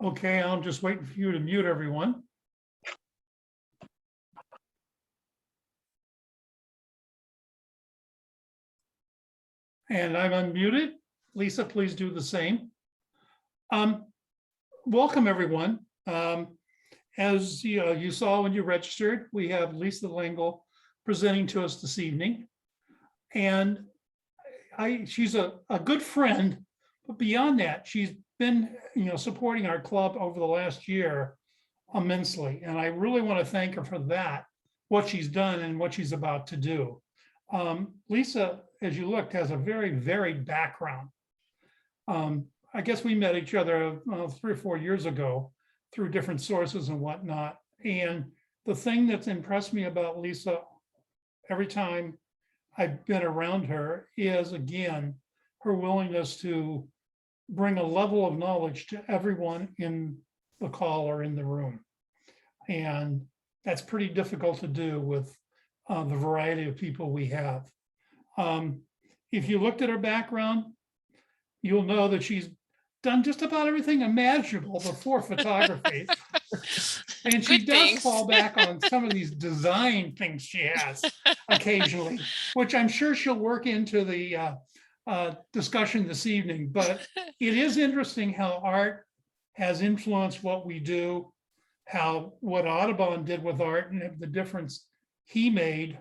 Okay, I'm just waiting for you to mute everyone. And I'm unmuted. Lisa, please do the same. Welcome, everyone. As you saw when you registered, we have Lisa Lingle presenting to us this evening. And she's a good friend, but beyond that, she's been supporting our club over the last year immensely. And I really want to thank her for that, what she's done and what she's about to do. Lisa, as you looked, has a very varied background. I guess we met each other 3 or 4 years ago through different sources and whatnot. And the thing that's impressed me about Lisa every time I've been around her is, again, her willingness to bring a level of knowledge to everyone in the call or in the room. And that's pretty difficult to do with the variety of people we have. If you looked at her background, you'll know that she's done just about everything imaginable before photography. And she does fall back on some of these design things she has occasionally, which I'm sure she'll work into the discussion this evening. But it is interesting how art has influenced what we do, what Audubon did with art and the difference he made,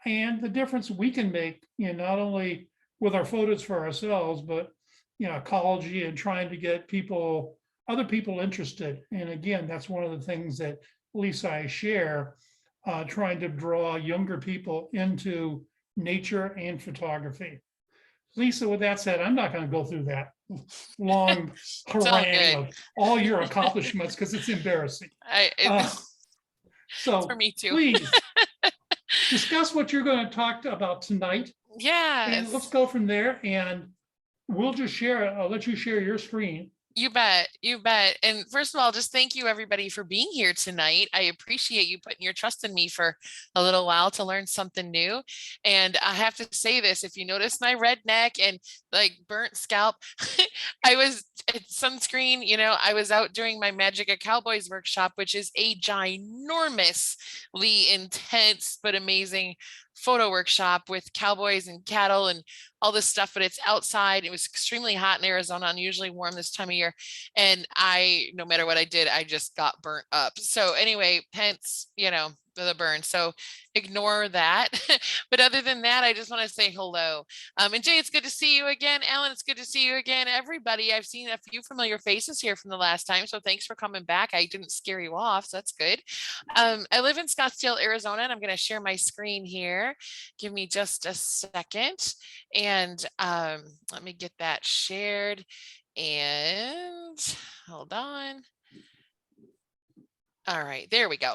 and the difference we can make, not only with our photos for ourselves, but ecology and trying to get other people interested. And again, that's one of the things that Lisa I share, trying to draw younger people into nature and photography. Lisa, with that said, I'm not going to go through that long harangue of all your accomplishments because it's embarrassing. So for me too. Please discuss what you're going to talk about tonight. Yeah. And let's go from there. And we'll just share. I'll let you share your screen. You bet. You bet. And first of all, just thank you everybody for being here tonight. I appreciate you putting your trust in me for a little while to learn something new. And I have to say this, if you notice my red neck and like burnt scalp, I was at sunscreen, I was out doing my Magic of Cowboys workshop, which is a ginormously intense but amazing photo workshop with cowboys and cattle and all this stuff, but it's outside. It was extremely hot in Arizona, unusually warm this time of year. And no matter what I did, I just got burnt up. So anyway, hence, the burn. So ignore that. But other than that, I just want to say hello. And Jay, it's good to see you again. Alan, it's good to see you again. Everybody, I've seen a few familiar faces here from the last time. So thanks for coming back. I didn't scare you off. So that's good. I live in Scottsdale, Arizona, and I'm going to share my screen here. Give me just a second. And let me get that shared. And hold on. All right, there we go.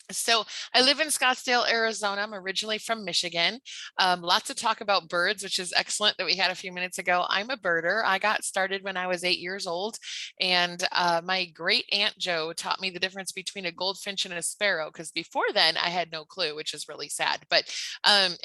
So I live in Scottsdale, Arizona. I'm originally from Michigan. Lots of talk about birds, which is excellent that we had a few minutes ago. I'm a birder. I got started when I was 8 years old. And my great aunt Jo taught me the difference between a goldfinch and a sparrow, because before then I had no clue, which is really sad. But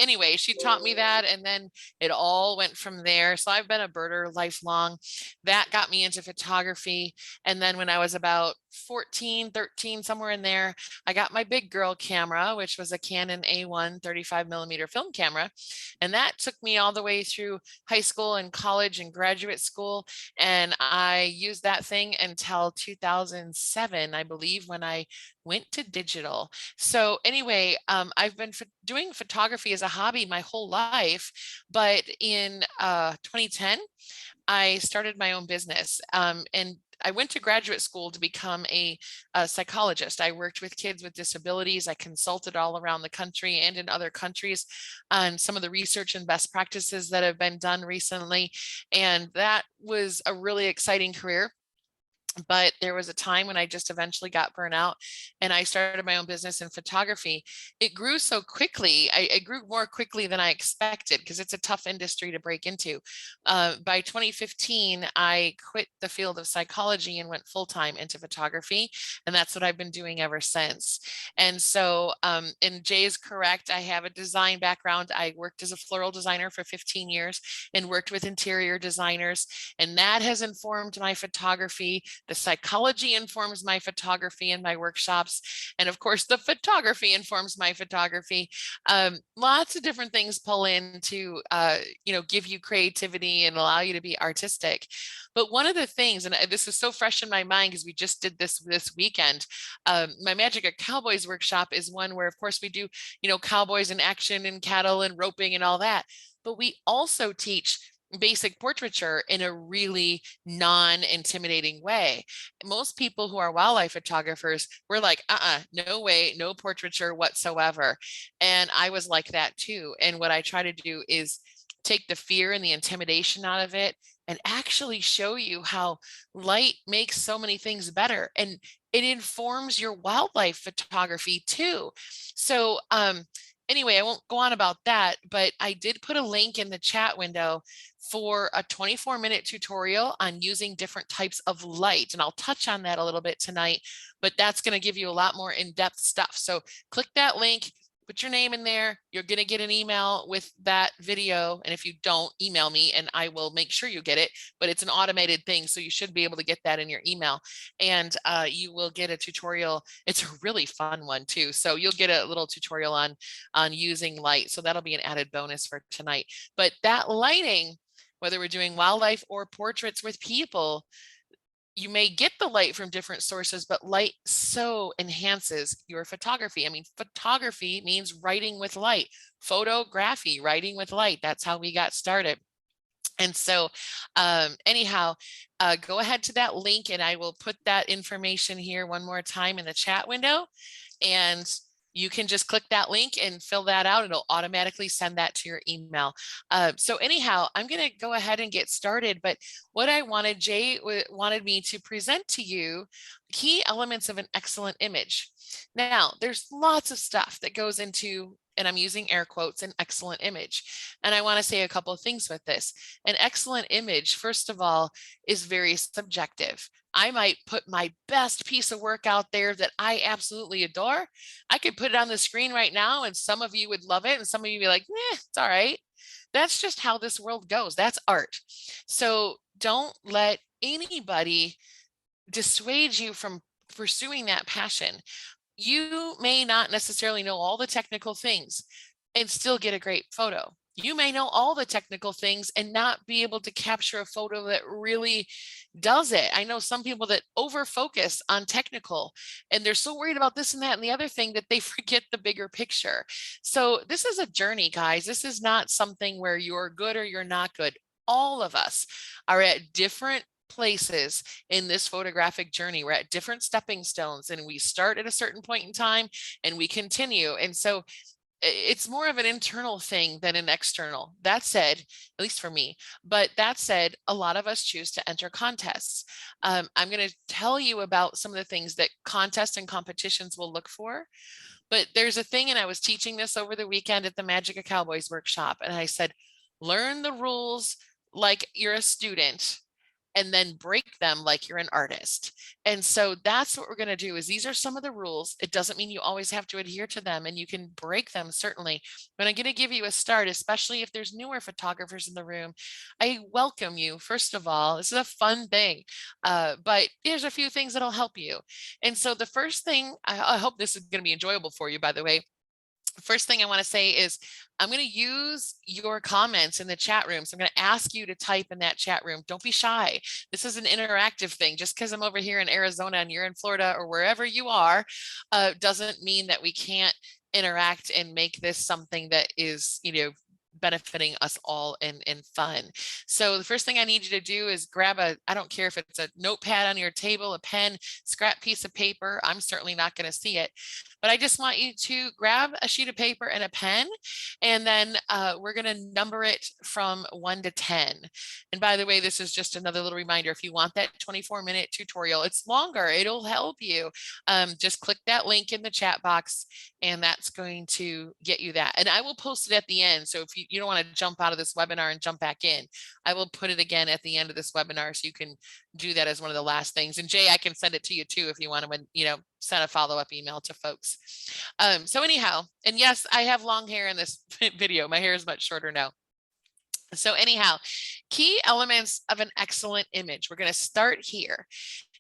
anyway, she taught me that, and then it all went from there. So I've been a birder lifelong. That got me into photography. And then when I was about 14, 13, somewhere in there, I got my big girl camera, which was a Canon A1 35mm film camera. And that took me all the way through high school and college and graduate school. And I used that thing until 2007, I believe, when I went to digital. So anyway, I've been doing photography as a hobby my whole life. But in 2010, I started my own business. And I went to graduate school to become a psychologist. I worked with kids with disabilities. I consulted all around the country and in other countries on some of the research and best practices that have been done recently. And that was a really exciting career. But there was a time when I just eventually got burnt out and I started my own business in photography. It grew so quickly. It grew more quickly than I expected because it's a tough industry to break into. By 2015, I quit the field of psychology and went full-time into photography. And that's what I've been doing ever since. And so, and Jay is correct. I have a design background. I worked as a floral designer for 15 years and worked with interior designers. And that has informed my photography The psychology informs my photography and my workshops. And of course, the photography informs my photography. Lots of different things pull in to, give you creativity and allow you to be artistic. But one of the things, and this is so fresh in my mind because we just did this weekend, my Magic of Cowboys workshop is one where, of course, we do, cowboys in action and cattle and roping and all that. But we also teach basic portraiture in a really non-intimidating way. Most people who are wildlife photographers were like, no way, no portraiture whatsoever. And I was like that too. And what I try to do is take the fear and the intimidation out of it and actually show you how light makes so many things better. And it informs your wildlife photography too. So anyway, I won't go on about that, but I did put a link in the chat window for a 24-minute tutorial on using different types of light. And I'll touch on that a little bit tonight, but that's going to give you a lot more in-depth stuff. So click that link. Put your name in there. You're going to get an email with that video. And if you don't, email me and I will make sure you get it. But it's an automated thing, so you should be able to get that in your email. And you will get a tutorial. It's a really fun one too. So you'll get a little tutorial on using light. So that'll be an added bonus for tonight. But that lighting, whether we're doing wildlife or portraits with people, you may get the light from different sources, but light so enhances your photography. I mean, photography means writing with light. Photography, writing with light. That's how we got started. And so anyhow, go ahead to that link and I will put that information here one more time in the chat window. And you can just click that link and fill that out. It'll automatically send that to your email. So anyhow, I'm going to go ahead and get started. But what I wanted, Jay wanted me to present to you key elements of an excellent image. Now, there's lots of stuff that goes into, and I'm using air quotes, an excellent image. And I want to say a couple of things with this. An excellent image, first of all, is very subjective. I might put my best piece of work out there that I absolutely adore. I could put it on the screen right now and some of you would love it and some of you would be like, it's all right. That's just how this world goes. That's art. So don't let anybody dissuade you from pursuing that passion. You may not necessarily know all the technical things and still get a great photo. You may know all the technical things and not be able to capture a photo that really does it. I know some people that over focus on technical and they're so worried about this and that and the other thing that they forget the bigger picture. So this is a journey, guys. This is not something where you're good or you're not good. All of us are at different places in this photographic journey. We're at different stepping stones and we start at a certain point in time and we continue. And so it's more of an internal thing than an external. That said, at least for me, but that said, a lot of us choose to enter contests. I'm going to tell you about some of the things that contests and competitions will look for. But there's a thing, and I was teaching this over the weekend at the Magic of Cowboys workshop, and I said, learn the rules like you're a student and then break them like you're an artist. And so that's what we're going to do is these are some of the rules. It doesn't mean you always have to adhere to them and you can break them certainly. But I'm going to give you a start, especially if there's newer photographers in the room. I welcome you. First of all, this is a fun thing, but here's a few things that'll help you. And so the first thing, I hope this is going to be enjoyable for you, by the way. First thing I want to say is I'm going to use your comments in the chat room. So I'm going to ask you to type in that chat room. Don't be shy. This is an interactive thing. Just because I'm over here in Arizona and you're in Florida or wherever you are, doesn't mean that we can't interact and make this something that is, benefiting us all and fun. So the first thing I need you to do is grab I don't care if it's a notepad on your table, a pen, scrap piece of paper. I'm certainly not going to see it, but I just want you to grab a sheet of paper and a pen, and then we're going to number it from 1 to 10. And by the way, this is just another little reminder. If you want that 24-minute tutorial, it's longer. It'll help you. Just click that link in the chat box, and that's going to get you that. And I will post it at the end. So if you don't want to jump out of this webinar and jump back in, I will put it again at the end of this webinar so you can do that as one of the last things. And Jay, I can send it to you too if you want to, send a follow-up email to folks. So anyhow, and yes, I have long hair in this video. My hair is much shorter now. So anyhow, key elements of an excellent image. We're going to start here.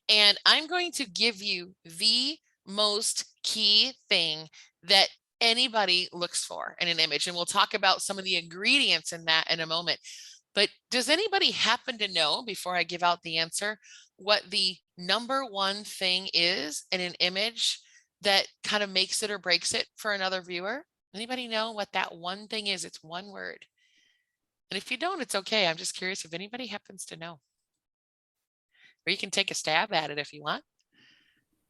And I'm going to give you the most key thing that anybody looks for in an image. And we'll talk about some of the ingredients in that in a moment. But does anybody happen to know, before I give out the answer, what the number one thing is in an image that kind of makes it or breaks it for another viewer? Anybody know what that one thing is? It's one word. And if you don't, it's okay. I'm just curious if anybody happens to know. Or you can take a stab at it if you want.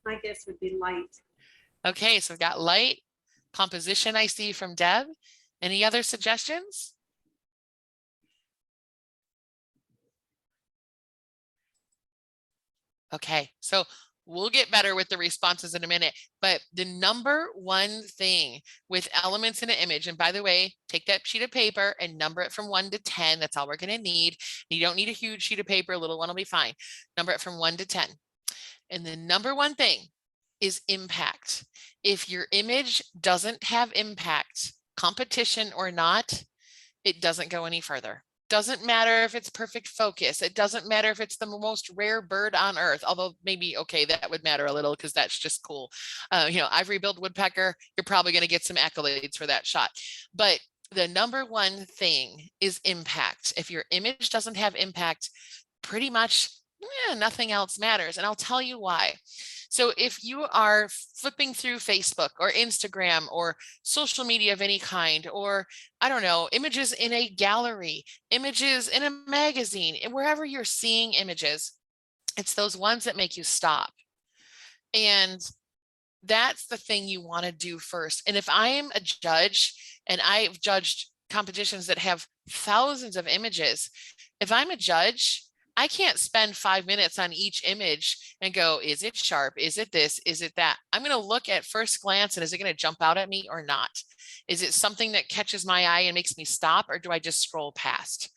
My guess would be light. Okay, so we've got light, composition I see from Deb. Any other suggestions? Okay, so we'll get better with the responses in a minute, but the number one thing with elements in an image, and by the way, take that sheet of paper and number it from 1 to 10. That's all we're going to need. You don't need a huge sheet of paper. A little one will be fine. Number it from 1 to 10. And the number one thing is impact. If your image doesn't have impact, competition or not, it doesn't go any further. Doesn't matter if it's perfect focus. It doesn't matter if it's the most rare bird on earth, although maybe, okay, that would matter a little because that's just cool. Ivory-billed woodpecker, you're probably going to get some accolades for that shot. But the number one thing is impact. If your image doesn't have impact, pretty much nothing else matters. And I'll tell you why. So if you are flipping through Facebook or Instagram or social media of any kind, or I don't know, images in a gallery, images in a magazine, and wherever you're seeing images, it's those ones that make you stop. And that's the thing you want to do first. And if I am a judge and I've judged competitions that have thousands of images, if I'm a judge, I can't spend 5 minutes on each image and go, is it sharp? Is it this? Is it that? I'm going to look at first glance and is it going to jump out at me or not? Is it something that catches my eye and makes me stop, or do I just scroll past?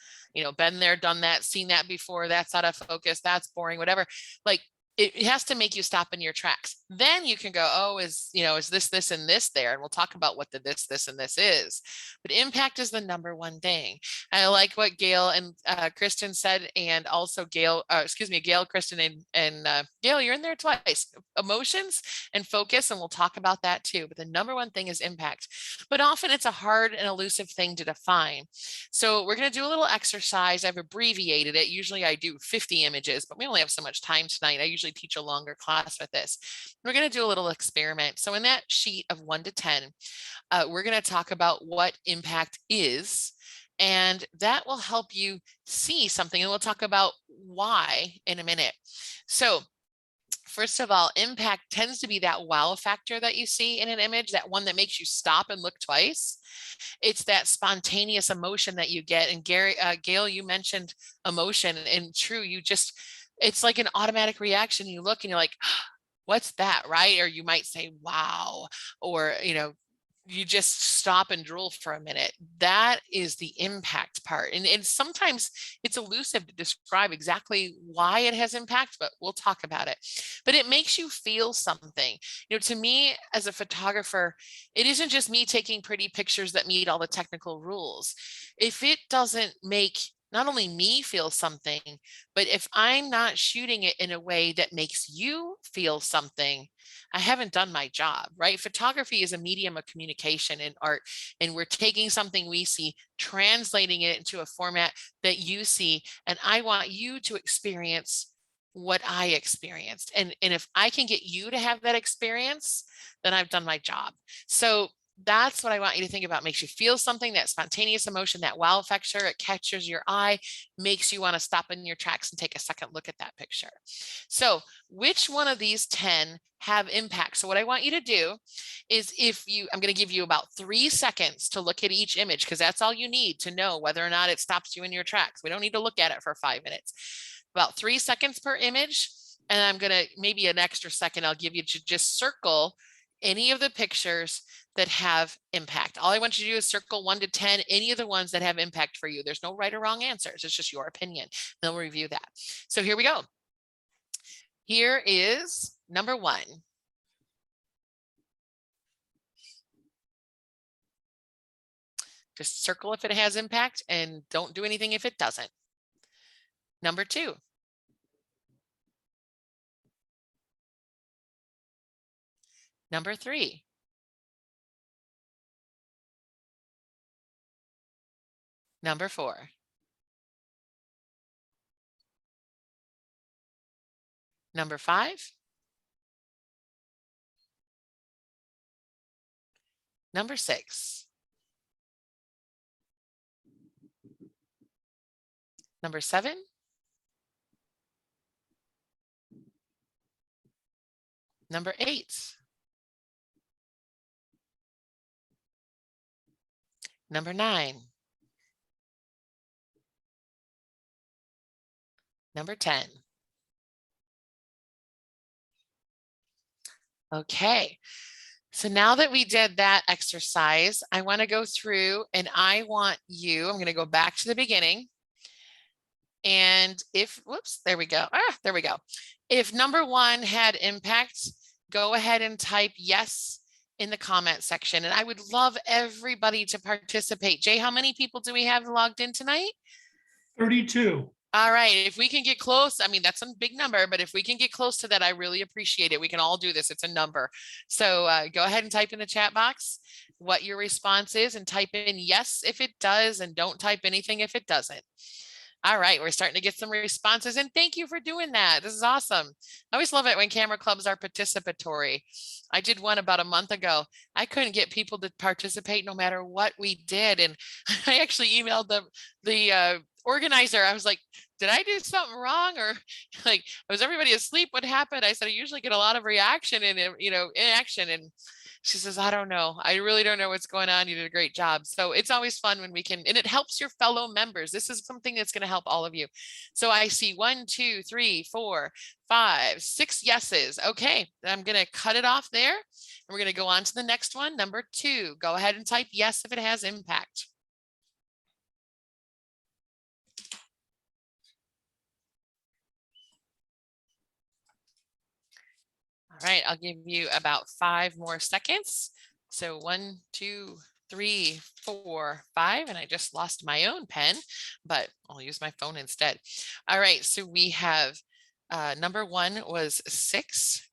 Been there, done that, seen that before. That's out of focus. That's boring, whatever. Like, it has to make you stop in your tracks. Then you can go, oh, is this, and this there? And we'll talk about what the this, and this is. But impact is the number one thing. I like what Gail and Kristen said, and also Gail, Kristen, and Gail, you're in there twice. Emotions and focus, and we'll talk about that too. But the number one thing is impact. But often it's a hard and elusive thing to define. So we're going to do a little exercise. I've abbreviated it. Usually I do 50 images, but we only have so much time tonight. I usually teach a longer class with this. We're going to do a little experiment. So in that sheet of 1 to 10, we're going to talk about what impact is, and that will help you see something. And we'll talk about why in a minute. So first of all, impact tends to be that wow factor that you see in an image, that one that makes you stop and look twice. It's that spontaneous emotion that you get. And Gail, you mentioned emotion, and true, it's like an automatic reaction. You look and you're like, what's that, right? Or you might say, wow, or, you just stop and drool for a minute. That is the impact part. And sometimes it's elusive to describe exactly why it has impact, but we'll talk about it. But it makes you feel something. To me as a photographer, it isn't just me taking pretty pictures that meet all the technical rules. If it doesn't make not only me feel something, but if I'm not shooting it in a way that makes you feel something, I haven't done my job, right? Photography is a medium of communication and art, and we're taking something we see, translating it into a format that you see, and I want you to experience what I experienced. And if I can get you to have that experience, then I've done my job. So that's what I want you to think about. Makes you feel something, that spontaneous emotion, that wow factor. It catches your eye, makes you want to stop in your tracks and take a second look at that picture. So which one of these 10 have impact? So what I want you to do is I'm going to give you about 3 seconds to look at each image, because that's all you need to know whether or not it stops you in your tracks. We don't need to look at it for 5 minutes. About 3 seconds per image. And I'm going to, maybe an extra second, I'll give you to just circle any of the pictures that have impact. All I want you to do is circle 1 to 10, any of the ones that have impact for you. There's no right or wrong answers. It's just your opinion. Then we'll review that. So here we go. Here is number 1. Just circle if it has impact and don't do anything if it doesn't. Number 2. Number 3. Number 4. Number 5. Number 6. Number 7. Number 8. Number 9. Number 10. Okay. So now that we did that exercise, I want to go through and I'm going to go back to the beginning. And whoops, there we go. There we go. If number 1 had impact, go ahead and type yes in the comment section. And I would love everybody to participate. Jay, how many people do we have logged in tonight? 32. All right, if we can get close, I mean, that's a big number, but if we can get close to that, I really appreciate it. We can all do this. It's a number. So go ahead and type in the chat box what your response is and type in yes if it does, and don't type anything if it doesn't. All right, we're starting to get some responses, and thank you for doing that. This is awesome. I always love it when camera clubs are participatory. I did one about a month ago. I couldn't get people to participate no matter what we did, and I actually emailed the organizer. I was like, did I do something wrong, or like, was everybody asleep? What happened? I said, I usually get a lot of reaction and, inaction. And she says, I don't know. I really don't know what's going on. You did a great job. So it's always fun when we can, and it helps your fellow members. This is something that's going to help all of you. So I see 1, 2, 3, 4, 5, 6 yeses. Okay, I'm going to cut it off there. And we're going to go on to the next one. Number 2, go ahead and type yes if it has impact. All right, I'll give you about 5 more seconds. So 1, 2, 3, 4, 5, and I just lost my own pen, but I'll use my phone instead. All right, so we have number 1 was 6,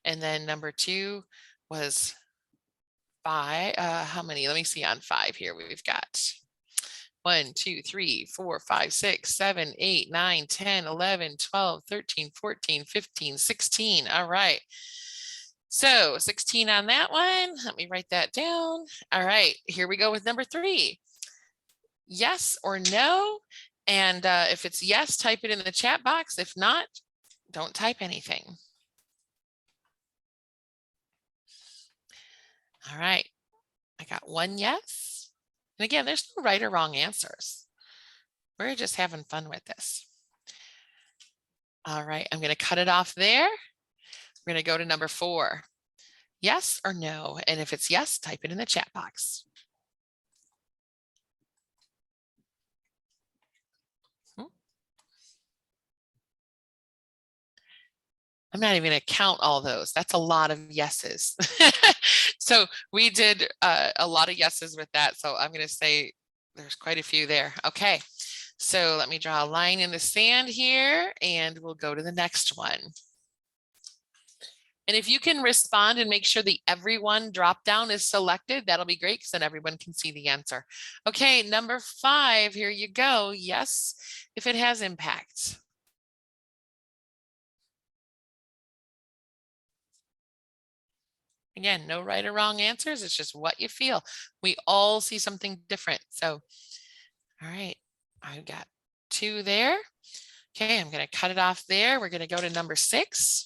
and then number 2 was 5. How many? Let me see on 5 here. We've got 1, 2, 3, 4, 5, 6, 7, 8, 9, 10, 11, 12, 13, 14, 15, 16. All right. So 16 on that one. Let me write that down. All right, here we go with number 3. Yes or no. And if it's yes, type it in the chat box. If not, don't type anything. All right, I got 1 yes. And again, there's no right or wrong answers. We're just having fun with this. All right, I'm going to cut it off there. We're going to go to number 4. Yes or no? And if it's yes, type it in the chat box. I'm not even going to count all those. That's a lot of yeses. So we did a lot of yeses with that. So I'm going to say there's quite a few there. Okay, so let me draw a line in the sand here and we'll go to the next one. And if you can respond and make sure the everyone drop down is selected, that'll be great because then everyone can see the answer. Okay, number 5, here you go. Yes, if it has impact. Again, no right or wrong answers. It's just what you feel. We all see something different. So, all right, I've got 2 there. Okay, I'm going to cut it off there. We're going to go to number 6.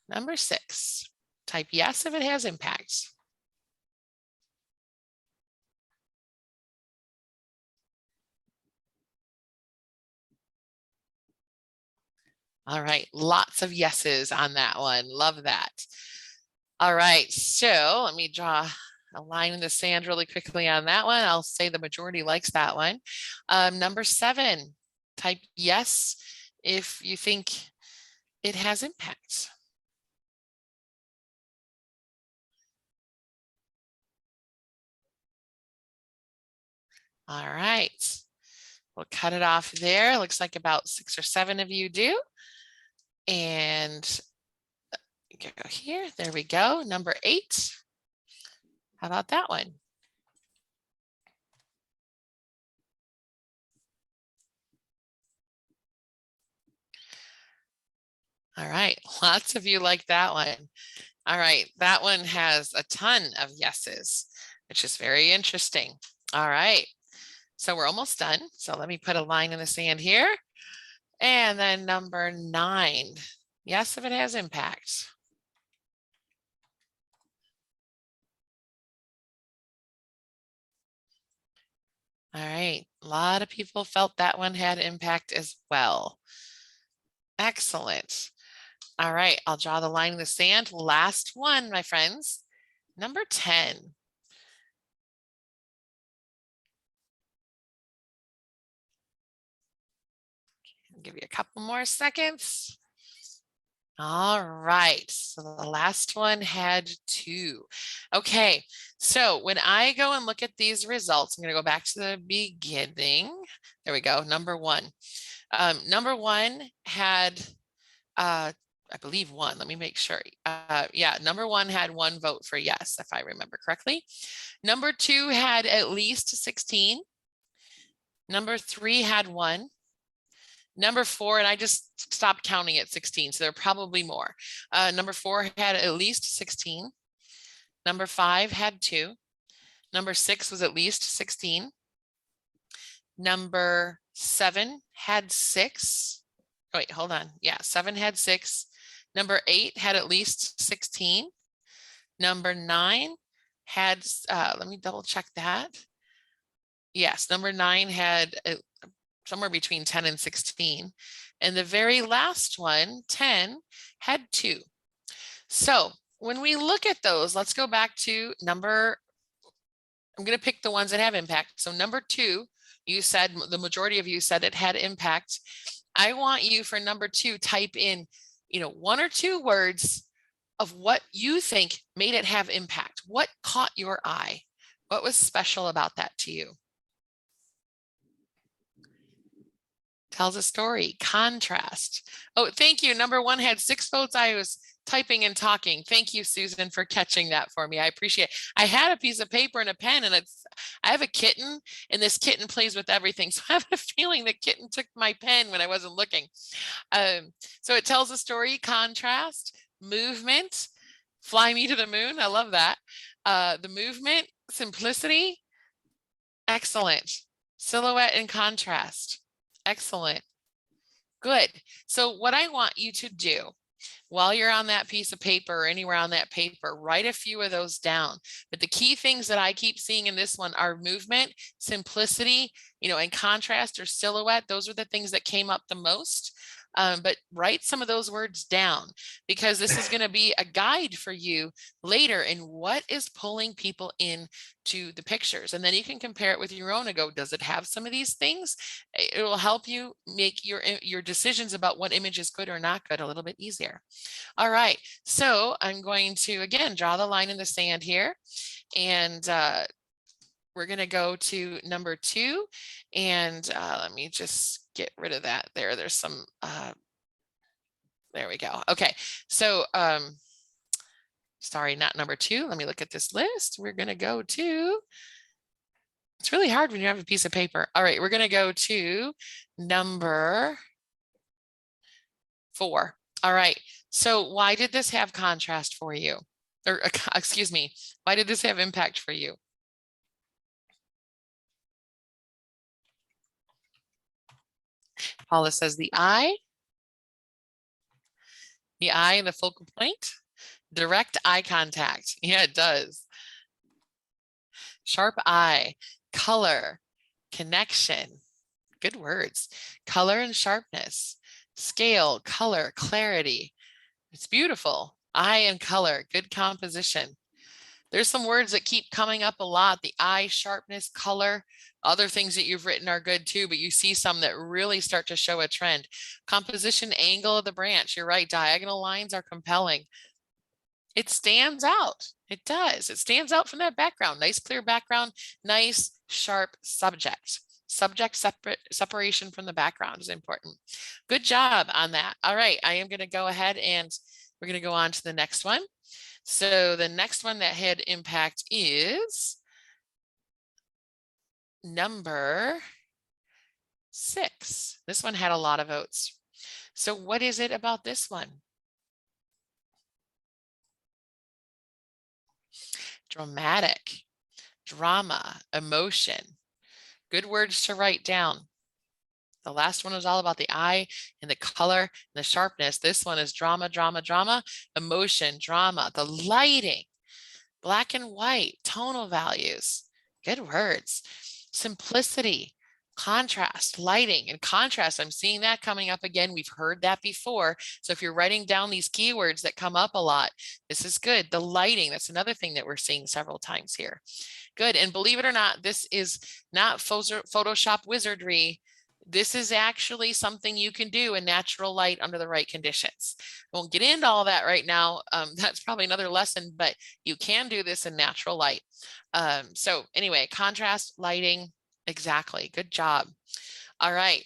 Number 6, type yes if it has impact. All right, lots of yeses on that one. Love that. All right, so let me draw a line in the sand really quickly on that one. I'll say the majority likes that one. Number 7, type yes if you think it has impact. All right, we'll cut it off there. Looks like about 6 or 7 of you do. And Go here. There we go. Number 8. How about that one? All right. Lots of you like that one. All right. That one has a ton of yeses, which is very interesting. All right. So we're almost done. So let me put a line in the sand here. And then number 9. Yes, if it has impact. All right. A lot of people felt that one had impact as well. Excellent. All right. I'll draw the line in the sand. Last one, my friends. Number 10. I'll give you a couple more seconds. All right, so the last one had 2. Okay, so when I go and look at these results, I'm going to go back to the beginning. There we go, number 1. Number 1 had, I believe 1, let me make sure. Yeah, number 1 had 1 vote for yes, if I remember correctly. Number 2 had at least 16. Number 3 had 1. Number 4, and I just stopped counting at 16, so there are probably more. Number 4 had at least 16. Number 5 had 2. Number 6 was at least 16. Number 7 had 6. Oh, wait, hold on. Yeah, 7 had 6. Number 8 had at least 16. Number 9 had, let me double check that. Yes, number 9 had somewhere between 10 and 16. And the very last one, 10, had 2. So when we look at those, let's go back to I'm going to pick the ones that have impact. So number 2, you said, the majority of you said it had impact. I want you for number 2, type in, 1 or 2 words of what you think made it have impact. What caught your eye? What was special about that to you? Tells a story. Contrast. Oh, thank you. Number 1 had 6 votes. I was typing and talking. Thank you, Susan, for catching that for me. I appreciate it. I had a piece of paper and a pen, and I have a kitten, and this kitten plays with everything. So I have a feeling the kitten took my pen when I wasn't looking. So it tells a story. Contrast, movement, fly me to the moon. I love that. The movement, simplicity, excellent. Silhouette and contrast. Excellent. Good. So what I want you to do while you're on that piece of paper or anywhere on that paper, write a few of those down. But the key things that I keep seeing in this one are movement, simplicity, and contrast or silhouette. Those are the things that came up the most. But write some of those words down, because this is going to be a guide for you later in what is pulling people in to the pictures. And then you can compare it with your own and go, does it have some of these things? It will help you make your decisions about what image is good or not good a little bit easier. All right, so I'm going to, again, draw the line in the sand here. And we're going to go to number 2. And let me just get rid of that there. There's some, there we go. Okay, so sorry, not number 2. Let me look at this list. We're going to go to, it's really hard when you have a piece of paper. All right, we're going to go to number 4. All right, so why did this have contrast for you? Or excuse me, why did this have impact for you? Paula says the eye and the focal point, direct eye contact. Yeah, it does. Sharp eye, color, connection, good words, color and sharpness, scale, color, clarity. It's beautiful. Eye and color, good composition. There's some words that keep coming up a lot. The eye, sharpness, color. Other things that you've written are good too, but you see some that really start to show a trend. Composition, angle of the branch. You're right. Diagonal lines are compelling. It stands out. It does. It stands out from that background. Nice, clear background. Nice, sharp subject. Subject separation from the background is important. Good job on that. All right. I am going to go ahead and We're going to go on to the next one. So the next one that had impact is number 6. This one had a lot of votes. So what is it about this one? Dramatic, drama, emotion. Good words to write down. The last one was all about the eye and the color and the sharpness. This one is drama, drama, drama, emotion, drama, the lighting, black and white, tonal values. Good words. Simplicity, contrast, lighting, and contrast. I'm seeing that coming up again. We've heard that before. So if you're writing down these keywords that come up a lot, this is good. The lighting, that's another thing that we're seeing several times here. Good. And believe it or not, this is not Photoshop wizardry. This is actually something you can do in natural light under the right conditions. I won't get into all that right now. That's probably another lesson, but you can do this in natural light. So anyway, contrast, lighting, exactly. Good job. All right.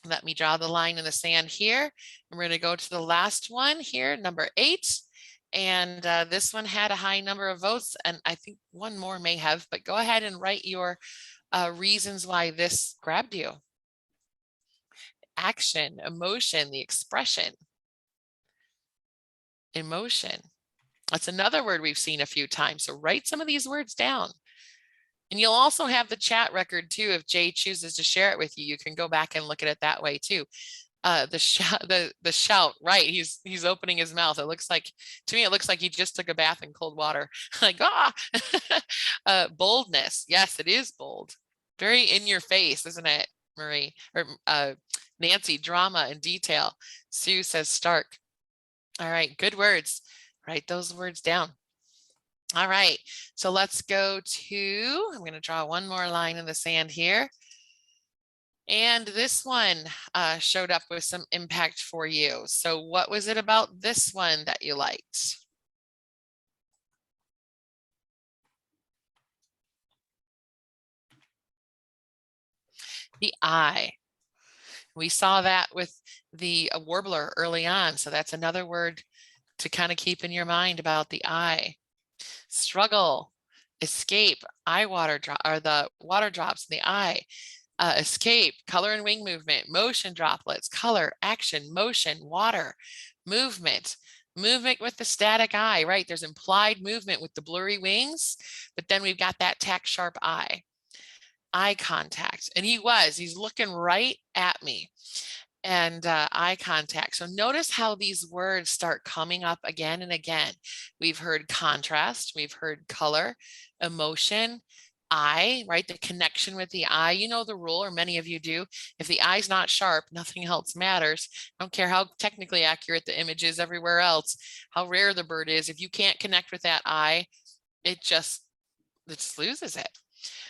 Let me draw the line in the sand here. And we're going to go to the last one here, number 8. And this one had a high number of votes, and I think one more may have, but go ahead and write your reasons why this grabbed you. Action, emotion, the expression. Emotion. That's another word we've seen a few times. So write some of these words down. And you'll also have the chat record too. If Jay chooses to share it with you, you can go back and look at it that way too. The shout, right? He's opening his mouth. It looks like, to me, it looks like he just took a bath in cold water. Like, boldness. Yes, it is bold. Very in your face, isn't it, Marie? Or Nancy, drama and detail. Sue says stark. All right, good words. Write those words down. All right, so let's go to, I'm going to draw one more line in the sand here. And this one showed up with some impact for you. So what was it about this one that you liked? The eye. We saw that with the warbler early on. So that's another word to kind of keep in your mind about the eye. Struggle, escape, eye water drop, or the water drops in the eye. Escape, color and wing movement, motion droplets, color, action, motion, water, movement, movement with the static eye, right? There's implied movement with the blurry wings, but then we've got that tack sharp eye contact. And he's looking right at me. And eye contact. So notice how these words start coming up again and again. We've heard contrast, we've heard color, emotion, eye, right? The connection with the eye. You know the rule, or many of you do. If the eye's not sharp, nothing else matters. I don't care how technically accurate the image is everywhere else, how rare the bird is. If you can't connect with that eye, it just loses it.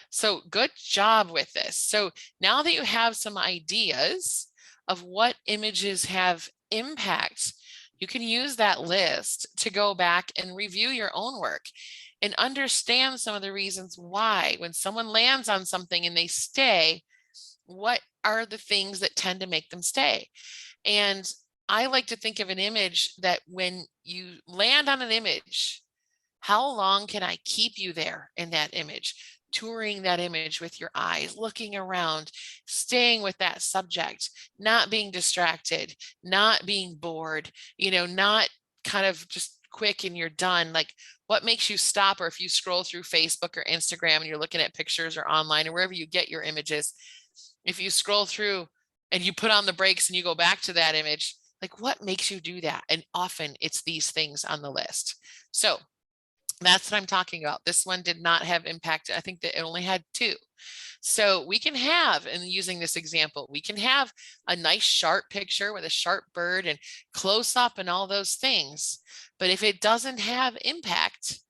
So good job with this. So now that you have some ideas of what images have impact, you can use that list to go back and review your own work and understand some of the reasons why when someone lands on something and they stay, what are the things that tend to make them stay? And I like to think of an image that when you land on an image, how long can I keep you there in that image? Touring that image with your eyes, looking around, staying with that subject, not being distracted, not being bored, not kind of just quick and you're done. Like, what makes you stop? Or if you scroll through Facebook or Instagram and you're looking at pictures or online or wherever you get your images, if you scroll through and you put on the brakes and you go back to that image, like, what makes you do that? And often it's these things on the list. So that's what I'm talking about. This one did not have impact. I think that it only had 2. So we can have, and using this example, we can have a nice sharp picture with a sharp bird and close up and all those things. But if it doesn't have impact,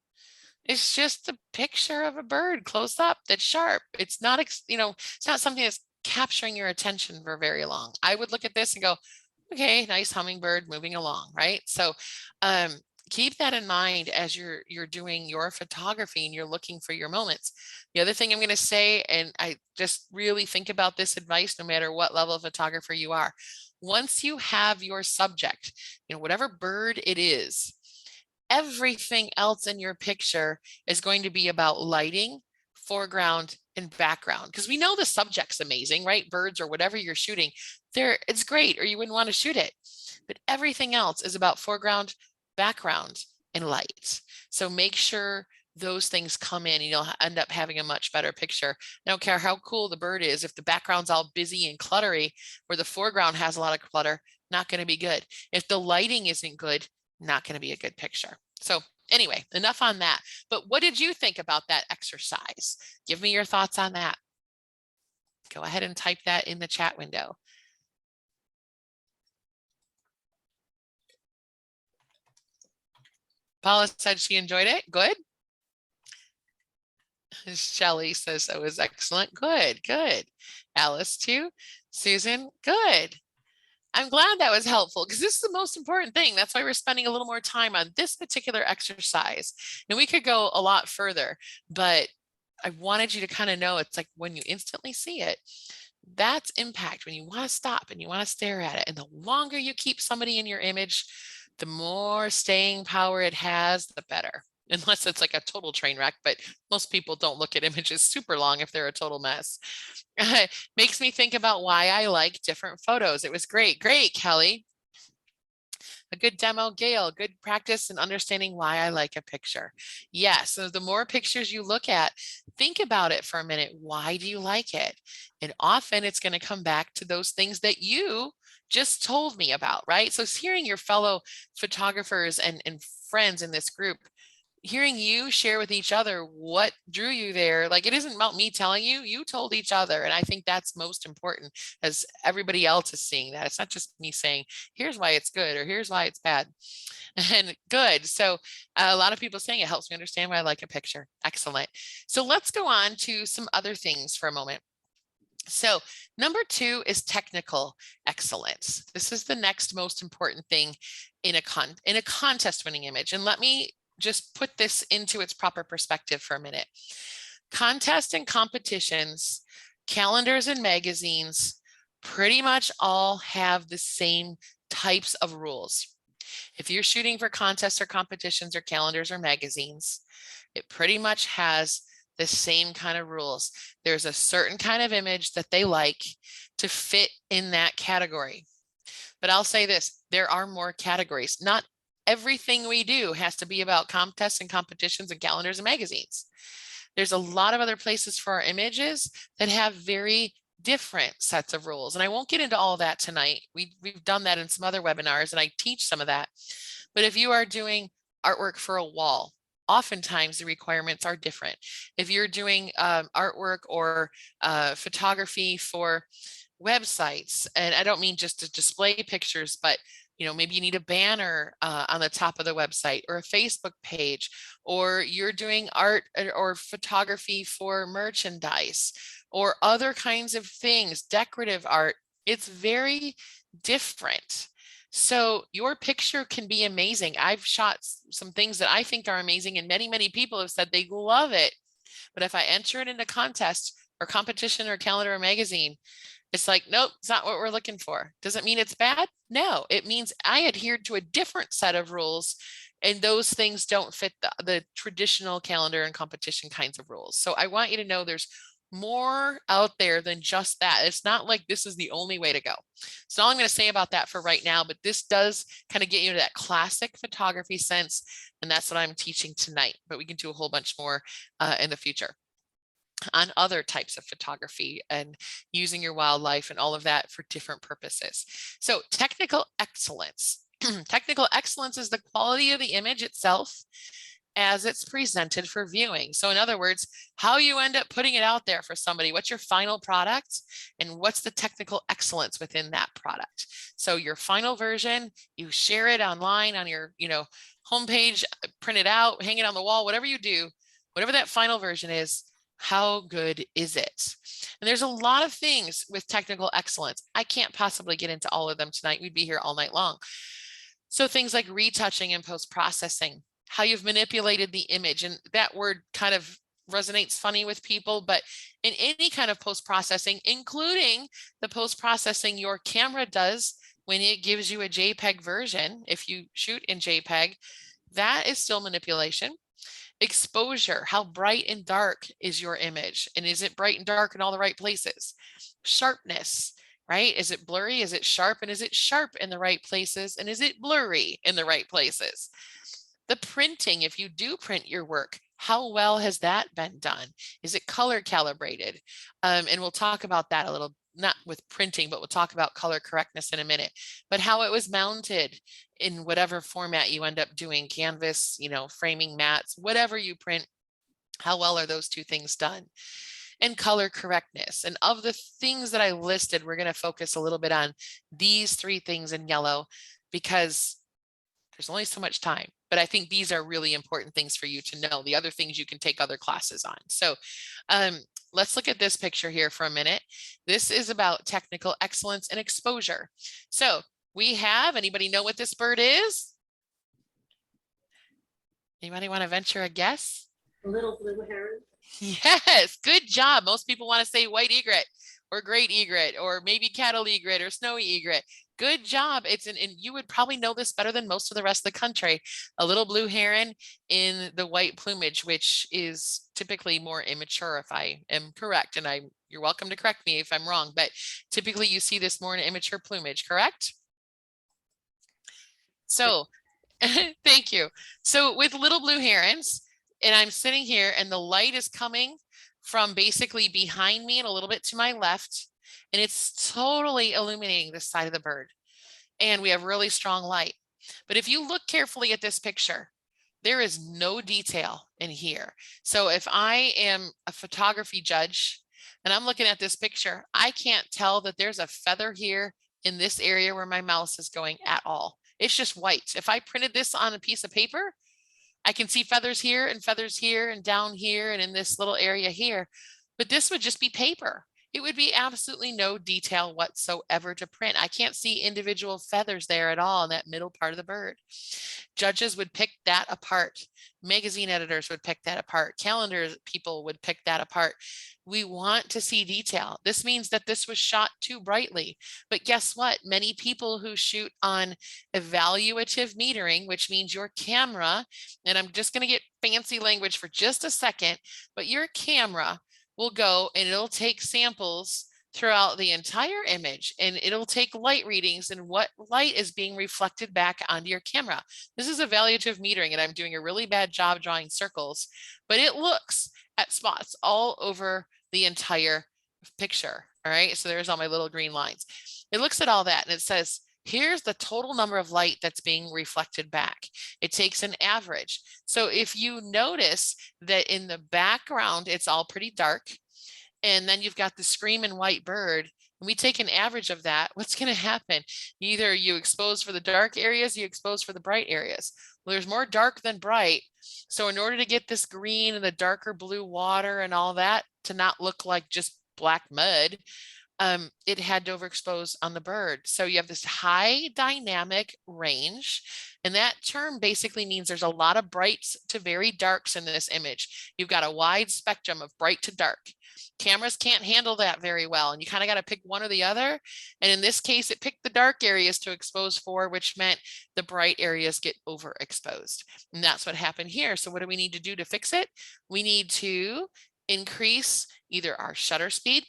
it's just a picture of a bird close up that's sharp. It's not, it's not something that's capturing your attention for very long. I would look at this and go, okay, nice hummingbird moving along, right? So keep that in mind as you're doing your photography and you're looking for your moments. The other thing I'm going to say, and I just really think about this advice no matter what level of photographer you are, once you have your subject, whatever bird it is, everything else in your picture is going to be about lighting, foreground, and background. Because we know the subject's amazing, right? Birds or whatever you're shooting, it's great, or you wouldn't want to shoot it. But everything else is about foreground, background, and light. So make sure those things come in and you'll end up having a much better picture. I don't care how cool the bird is. If the background's all busy and cluttery, where the foreground has a lot of clutter, not going to be good. If the lighting isn't good, not going to be a good picture. So anyway, enough on that. But what did you think about that exercise? Give me your thoughts on that. Go ahead and type that in the chat window. Paula said she enjoyed it. Good. Shelly says it was excellent. Good, good. Alice too. Susan, good. I'm glad that was helpful because this is the most important thing. That's why we're spending a little more time on this particular exercise. And we could go a lot further, but I wanted you to kind of know it's like when you instantly see it, that's impact, when you want to stop and you want to stare at it. And the longer you keep somebody in your image, the more staying power it has, the better. Unless it's like a total train wreck, but most people don't look at images super long if they're a total mess. Makes me think about why I like different photos. It was great. Great, Kelly. A good demo, Gail, good practice in understanding why I like a picture. Yes, so the more pictures you look at, think about it for a minute. Why do you like it? And often it's going to come back to those things that you just told me about, right? So it's hearing your fellow photographers and friends in this group, hearing you share with each other what drew you there. Like, it isn't about me telling you, you told each other. And I think that's most important, as everybody else is seeing that. It's not just me saying, here's why it's good or here's why it's bad. And good. So a lot of people saying it helps me understand why I like a picture. Excellent. So let's go on to some other things for a moment. So number 2 is technical excellence. This is the next most important thing in a contest winning image. And let me just put this into its proper perspective for a minute. Contests and competitions, calendars and magazines, pretty much all have the same types of rules. If you're shooting for contests or competitions or calendars or magazines, it pretty much has the same kind of rules. There's a certain kind of image that they like to fit in that category. But I'll say this, there are more categories. Not everything we do has to be about contests and competitions and calendars and magazines. There's a lot of other places for our images that have very different sets of rules. And I won't get into all of that tonight. We've done that in some other webinars and I teach some of that. But if you are doing artwork for a wall, oftentimes the requirements are different. If you're doing artwork or photography for websites, and I don't mean just to display pictures, but maybe you need a banner on the top of the website or a Facebook page, or you're doing art or photography for merchandise or other kinds of things, decorative art. It's very different. So your picture can be amazing. I've shot some things that I think are amazing, and many, many people have said they love it. But if I enter it in a contest or competition or calendar or magazine, it's like, nope, it's not what we're looking for. Does it mean it's bad? No, it means I adhered to a different set of rules, and those things don't fit the traditional calendar and competition kinds of rules. So I want you to know there's more out there than just that. It's not like this is the only way to go. So all I'm going to say about that for right now, but this does kind of get you to that classic photography sense. And that's what I'm teaching tonight, but we can do a whole bunch more in the future on other types of photography and using your wildlife and all of that for different purposes. So technical excellence. Technical excellence is the quality of the image itself as it's presented for viewing. So in other words, how you end up putting it out there for somebody, what's your final product and what's the technical excellence within that product. So your final version, you share it online on your, homepage, print it out, hang it on the wall, whatever you do, whatever that final version is, how good is it? And there's a lot of things with technical excellence. I can't possibly get into all of them tonight. We'd be here all night long. So things like retouching and post-processing, how you've manipulated the image. And that word kind of resonates funny with people, but in any kind of post-processing, including the post-processing your camera does when it gives you a JPEG version, if you shoot in JPEG, that is still manipulation. Exposure, how bright and dark is your image? And is it bright and dark in all the right places? Sharpness, right? Is it blurry? Is it sharp? And is it sharp in the right places? And is it blurry in the right places? The printing, if you do print your work, how well has that been done? Is it color calibrated? And we'll talk about that a little, not with printing, but we'll talk about color correctness in a minute, but how it was mounted in whatever format you end up doing, canvas, you know, framing mats, whatever you print, how well are those two things done? And color correctness. And of the things that I listed, we're going to focus a little bit on these three things in yellow because there's only so much time, but I think these are really important things for you to know. The other things you can take other classes on. So let's look at this picture here for a minute. This is about technical excellence and exposure. So we have, anybody know what this bird is? Anybody want to venture a guess? A little blue heron. Yes, good job. Most people want to say white egret or great egret or maybe cattle egret or snowy egret. Good job. And you would probably know this better than most of the rest of the country. A little blue heron in the white plumage, which is typically more immature, if I am correct. And you're welcome to correct me if I'm wrong, but typically you see this more in immature plumage, correct? So thank you. So with little blue herons, and I'm sitting here and the light is coming from basically behind me and a little bit to my left, and it's totally illuminating this side of the bird. And we have really strong light. But if you look carefully at this picture, there is no detail in here. So if I am a photography judge and I'm looking at this picture, I can't tell that there's a feather here in this area where my mouse is going at all. It's just white. If I printed this on a piece of paper, I can see feathers here and down here and in this little area here, but this would just be paper. It would be absolutely no detail whatsoever to print. I can't see individual feathers there at all in that middle part of the bird. Judges would pick that apart. Magazine editors would pick that apart. Calendar people would pick that apart. We want to see detail. This means that this was shot too brightly. But guess what? Many people who shoot on evaluative metering, which means your camera, and I'm just going to get fancy language for just a second, but your camera will go and it'll take samples throughout the entire image and it'll take light readings and what light is being reflected back onto your camera. This is evaluative metering and I'm doing a really bad job drawing circles, but it looks at spots all over the entire picture. All right, so there's all my little green lines. It looks at all that and it says, here's the total number of light that's being reflected back. It takes an average. So if you notice that in the background, it's all pretty dark, and then you've got the screaming white bird, and we take an average of that, what's going to happen? Either you expose for the dark areas, you expose for the bright areas. Well, there's more dark than bright. So in order to get this green and the darker blue water and all that to not look like just black mud, it had to overexpose on the bird. So you have this high dynamic range. And that term basically means there's a lot of brights to very darks in this image. You've got a wide spectrum of bright to dark. Cameras can't handle that very well. And you kind of got to pick one or the other. And in this case, it picked the dark areas to expose for, which meant the bright areas get overexposed. And that's what happened here. So what do we need to do to fix it? We need to increase either our shutter speed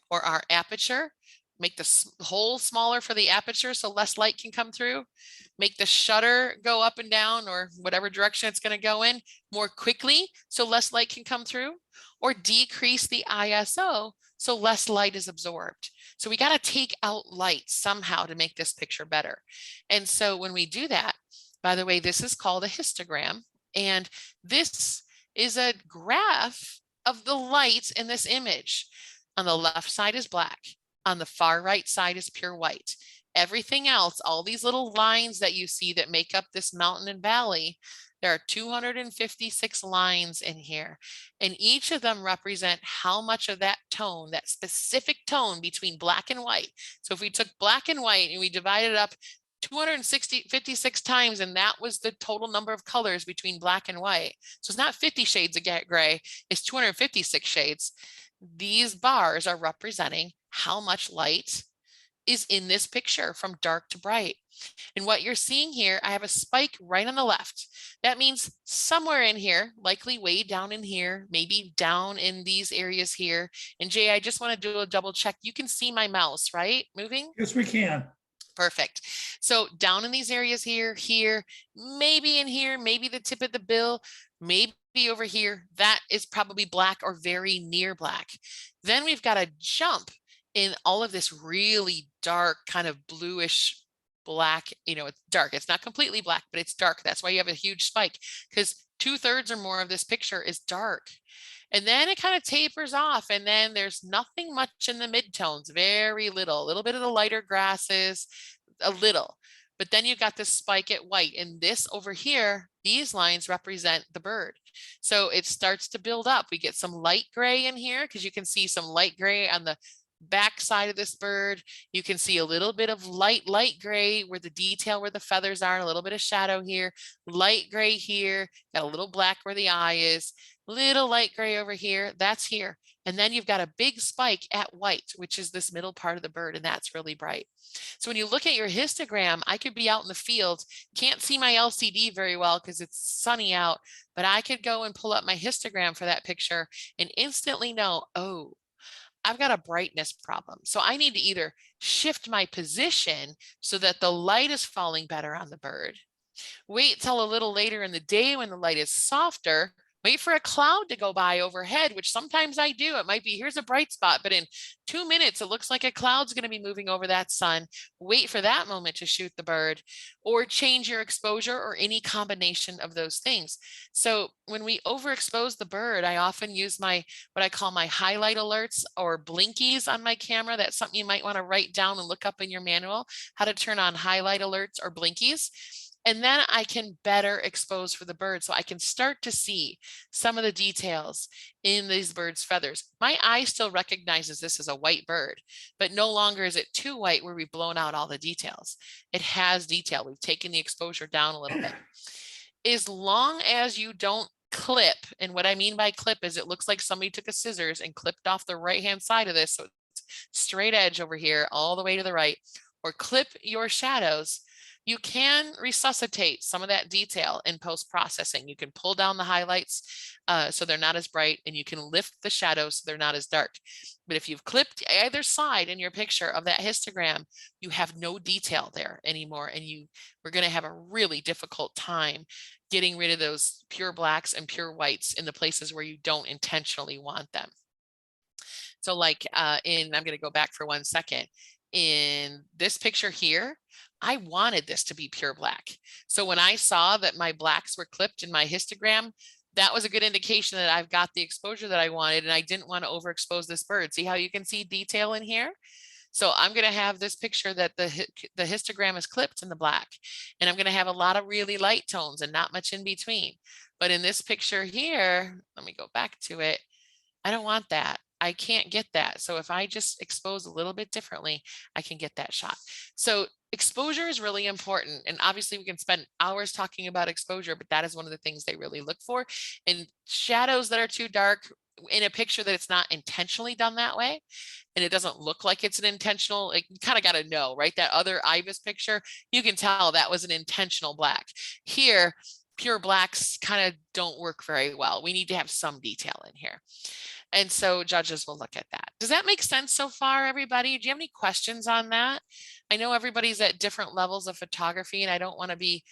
or our aperture, make the hole smaller for the aperture so less light can come through, make the shutter go up and down or whatever direction it's going to go in more quickly so less light can come through, or decrease the ISO so less light is absorbed. So we got to take out light somehow to make this picture better. And so when we do that, by the way, this is called a histogram. And this is a graph of the lights in this image. On the left side is black. On the far right side is pure white. Everything else, all these little lines that you see that make up this mountain and valley, there are 256 lines in here. And each of them represent how much of that tone, that specific tone between black and white. So if we took black and white and we divided it up 256 times, and that was the total number of colors between black and white. So it's not 50 shades of gray, it's 256 shades. These bars are representing how much light is in this picture from dark to bright. And what you're seeing here, I have a spike right on the left. That means somewhere in here, likely way down in here, maybe down in these areas here. And Jay, I just want to do a double check. You can see my mouse, right? Moving? Yes, we can. Perfect. So down in these areas here, maybe in here, maybe the tip of the bill, maybe over here, that is probably black or very near black. Then we've got a jump in all of this really dark kind of bluish black, it's dark. It's not completely black, but it's dark. That's why you have a huge spike, because 2/3 or more of this picture is dark. And then it kind of tapers off, and then there's nothing much in the midtones, very little, a little bit of the lighter grasses, a little. But then you've got this spike at white, and this over here, these lines represent the bird. So it starts to build up. We get some light gray in here because you can see some light gray on the back side of this bird. You can see a little bit of light gray where the detail where the feathers are, a little bit of shadow here, light gray here, got a little black where the eye is, little light gray over here, that's here. And then you've got a big spike at white, which is this middle part of the bird, and that's really bright. So when you look at your histogram, I could be out in the field, can't see my LCD very well because it's sunny out, but I could go and pull up my histogram for that picture and instantly know, oh, I've got a brightness problem. So I need to either shift my position so that the light is falling better on the bird, wait till a little later in the day when the light is softer, wait for a cloud to go by overhead, which sometimes I do. It might be, here's a bright spot, but in 2 minutes, it looks like a cloud's going to be moving over that sun. Wait for that moment to shoot the bird, or change your exposure, or any combination of those things. So when we overexpose the bird, I often use what I call my highlight alerts or blinkies on my camera. That's something you might want to write down and look up in your manual, how to turn on highlight alerts or blinkies. And then I can better expose for the bird. So I can start to see some of the details in these birds' feathers. My eye still recognizes this as a white bird, but no longer is it too white where we've blown out all the details. It has detail. We've taken the exposure down a little bit. As long as you don't clip, and what I mean by clip is it looks like somebody took a scissors and clipped off the right-hand side of this. So it's straight edge over here, all the way to the right, or clip your shadows. You can resuscitate some of that detail in post-processing. You can pull down the highlights so they're not as bright, and you can lift the shadows so they're not as dark. But if you've clipped either side in your picture of that histogram, you have no detail there anymore, and we're going to have a really difficult time getting rid of those pure blacks and pure whites in the places where you don't intentionally want them. So like I'm going to go back for 1 second. In this picture here, I wanted this to be pure black. So when I saw that my blacks were clipped in my histogram, that was a good indication that I've got the exposure that I wanted, and I didn't want to overexpose this bird. See how you can see detail in here? So I'm going to have this picture that the histogram is clipped in the black, and I'm going to have a lot of really light tones and not much in between. But in this picture here, let me go back to it. I don't want that. I can't get that. So if I just expose a little bit differently, I can get that shot. So exposure is really important. And obviously we can spend hours talking about exposure, but that is one of the things they really look for. And shadows that are too dark in a picture that it's not intentionally done that way, and it doesn't look like it's an intentional, like, you kind of got to know, right? That other Ibis picture, you can tell that was an intentional black. Here, pure blacks kind of don't work very well. We need to have some detail in here. And so judges will look at that. Does that make sense so far, everybody? Do you have any questions on that? I know everybody's at different levels of photography, and I don't want to be,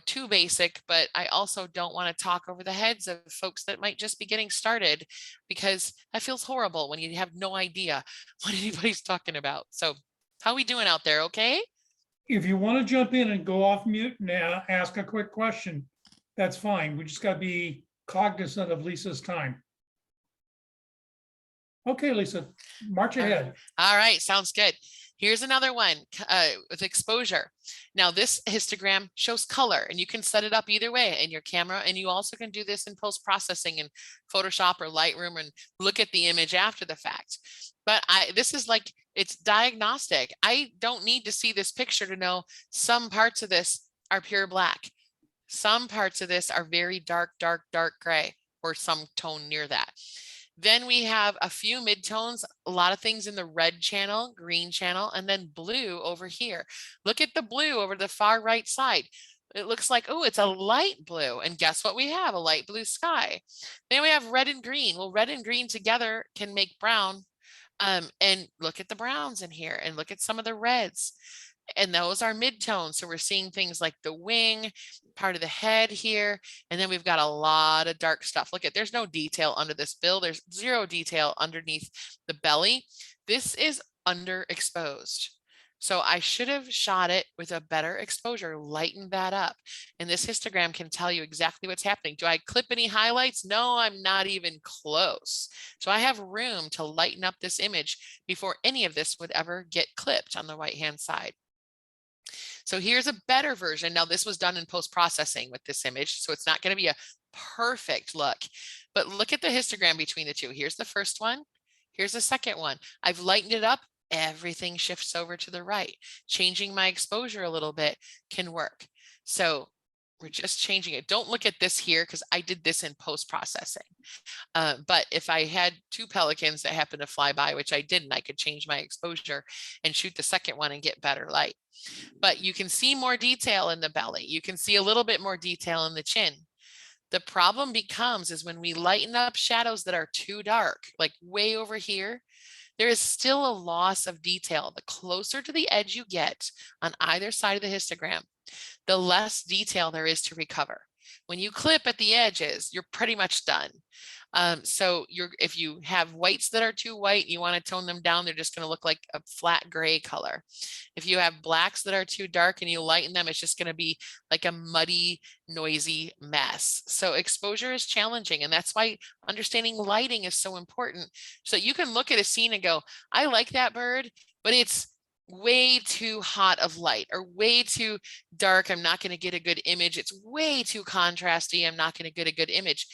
too basic, but I also don't want to talk over the heads of folks that might just be getting started, because that feels horrible when you have no idea what anybody's talking about. So how are we doing out there? Okay. If you want to jump in and go off mute and ask a quick question, that's fine. We just got to be cognizant of Lisa's time. Okay, Lisa, march ahead. All right, sounds good. Here's another one with exposure. Now this histogram shows color, and you can set it up either way in your camera, and you also can do this in post-processing in Photoshop or Lightroom and look at the image after the fact. But this is like, it's diagnostic. I don't need to see this picture to know some parts of this are pure black. Some parts of this are very dark, dark, dark gray, or some tone near that. Then we have a few midtones, a lot of things in the red channel, green channel, and then blue over here. Look at the blue over the far right side. It looks like, oh, it's a light blue. And guess what we have? A light blue sky. Then we have red and green. Well, red and green together can make brown. And look at the browns in here and look at some of the reds. And those are midtones. So we're seeing things like the wing, part of the head here. And then we've got a lot of dark stuff. Look at, there's no detail under this bill. There's zero detail underneath the belly. This is underexposed. So I should have shot it with a better exposure, lighten that up. And this histogram can tell you exactly what's happening. Do I clip any highlights? No, I'm not even close. So I have room to lighten up this image before any of this would ever get clipped on the right-hand side. So here's a better version. Now this was done in post-processing with this image, so it's not going to be a perfect look, but look at the histogram between the two. Here's the first one. Here's the second one. I've lightened it up. Everything shifts over to the right. Changing my exposure a little bit can work. So we're just changing it. Don't look at this here because I did this in post-processing. But if I had two pelicans that happened to fly by, which I didn't, I could change my exposure and shoot the second one and get better light. But you can see more detail in the belly. You can see a little bit more detail in the chin. The problem becomes is when we lighten up shadows that are too dark, like way over here, there is still a loss of detail. The closer to the edge you get on either side of the histogram, the less detail there is to recover. When you clip at the edges, you're pretty much done. So if you have whites that are too white, you want to tone them down, they're just going to look like a flat gray color. If you have blacks that are too dark and you lighten them, it's just going to be like a muddy, noisy mess. So exposure is challenging, and that's why understanding lighting is so important. So you can look at a scene and go, I like that bird, but it's way too hot of light or way too dark. I'm not going to get a good image. It's way too contrasty. I'm not going to get a good image.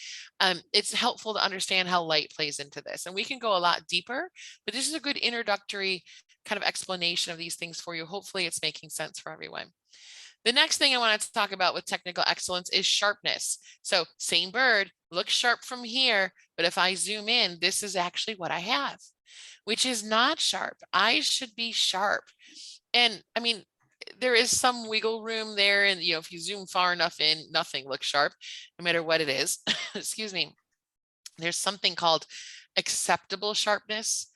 It's helpful to understand how light plays into this. And we can go a lot deeper, but this is a good introductory kind of explanation of these things for you. Hopefully it's making sense for everyone. The next thing I want to talk about with technical excellence is sharpness. So same bird, looks sharp from here, but if I zoom in, this is actually what I have, which is not sharp. Eyes should be sharp. And I mean, there is some wiggle room there. And, you know, if you zoom far enough in, nothing looks sharp, no matter what it is. Excuse me. There's something called acceptable sharpness,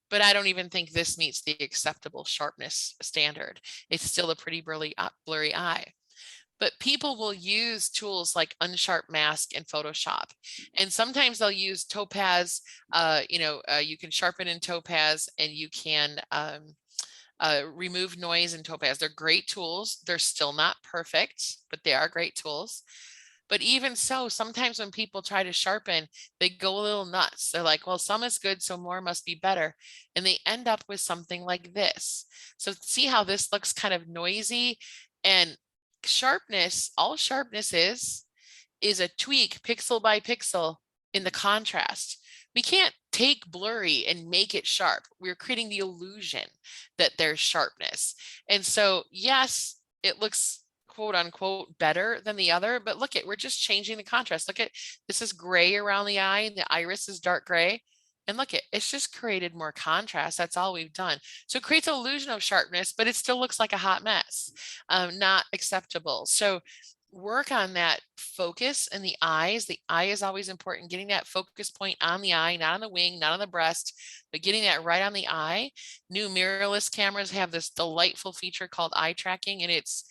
but I don't even think this meets the acceptable sharpness standard. It's still a pretty blurry eye. But people will use tools like Unsharp Mask in Photoshop. And sometimes they'll use Topaz. You can sharpen in Topaz, and you can remove noise in Topaz. They're great tools. They're still not perfect, but they are great tools. But even so, sometimes when people try to sharpen, they go a little nuts. They're like, well, some is good, so more must be better. And they end up with something like this. So see how this looks kind of noisy? And sharpness, all sharpness is a tweak pixel by pixel in the contrast. We can't take blurry and make it sharp. We're creating the illusion that there's sharpness. And so, yes, it looks quote unquote better than the other, but look at, we're just changing the contrast. Look at, this is gray around the eye, the iris is dark gray. And look at, it's just created more contrast. That's all we've done. So it creates an illusion of sharpness, but it still looks like a hot mess, not acceptable. So work on that focus in the eyes. The eye is always important, getting that focus point on the eye, not on the wing, not on the breast, but getting that right on the eye. New mirrorless cameras have this delightful feature called eye tracking, and it's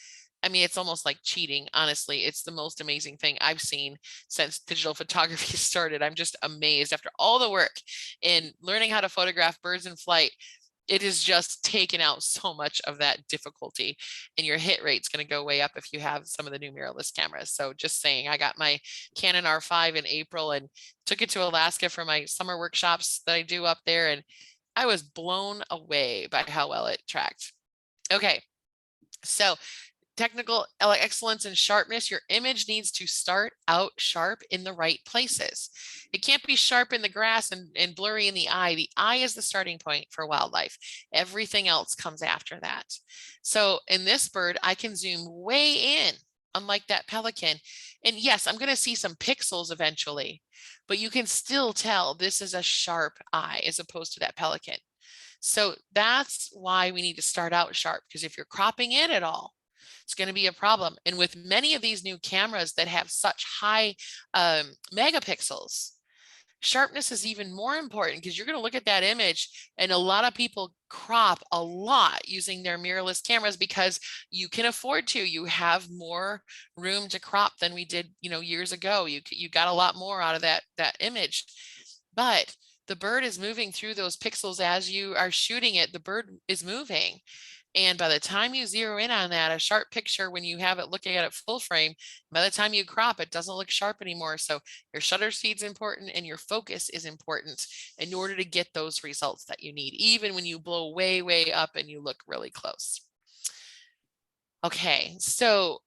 almost like cheating. Honestly, it's the most amazing thing I've seen since digital photography started. I'm just amazed after all the work in learning how to photograph birds in flight. It has just taken out so much of that difficulty, and your hit rate's going to go way up if you have some of the new mirrorless cameras. So just saying, I got my Canon R5 in April and took it to Alaska for my summer workshops that I do up there. And I was blown away by how well it tracked. Okay. So technical excellence and sharpness, your image needs to start out sharp in the right places. It can't be sharp in the grass and blurry in the eye. The eye is the starting point for wildlife. Everything else comes after that. So in this bird, I can zoom way in, unlike that pelican, And yes, I'm going to see some pixels eventually, but you can still tell this is a sharp eye as opposed to that pelican. So that's why we need to start out sharp, because if you're cropping in at all, it's going to be a problem. And with many of these new cameras that have such high megapixels, sharpness is even more important, because you're going to look at that image and a lot of people crop a lot using their mirrorless cameras because you can afford to. You have more room to crop than we did, years ago. You got a lot more out of that image. But the bird is moving through those pixels as you are shooting it. The bird is moving. And by the time you zero in on that, a sharp picture, when you have it looking at it full frame, by the time you crop, it doesn't look sharp anymore. So your shutter speed is important and your focus is important in order to get those results that you need, even when you blow way, way up and you look really close. Okay, so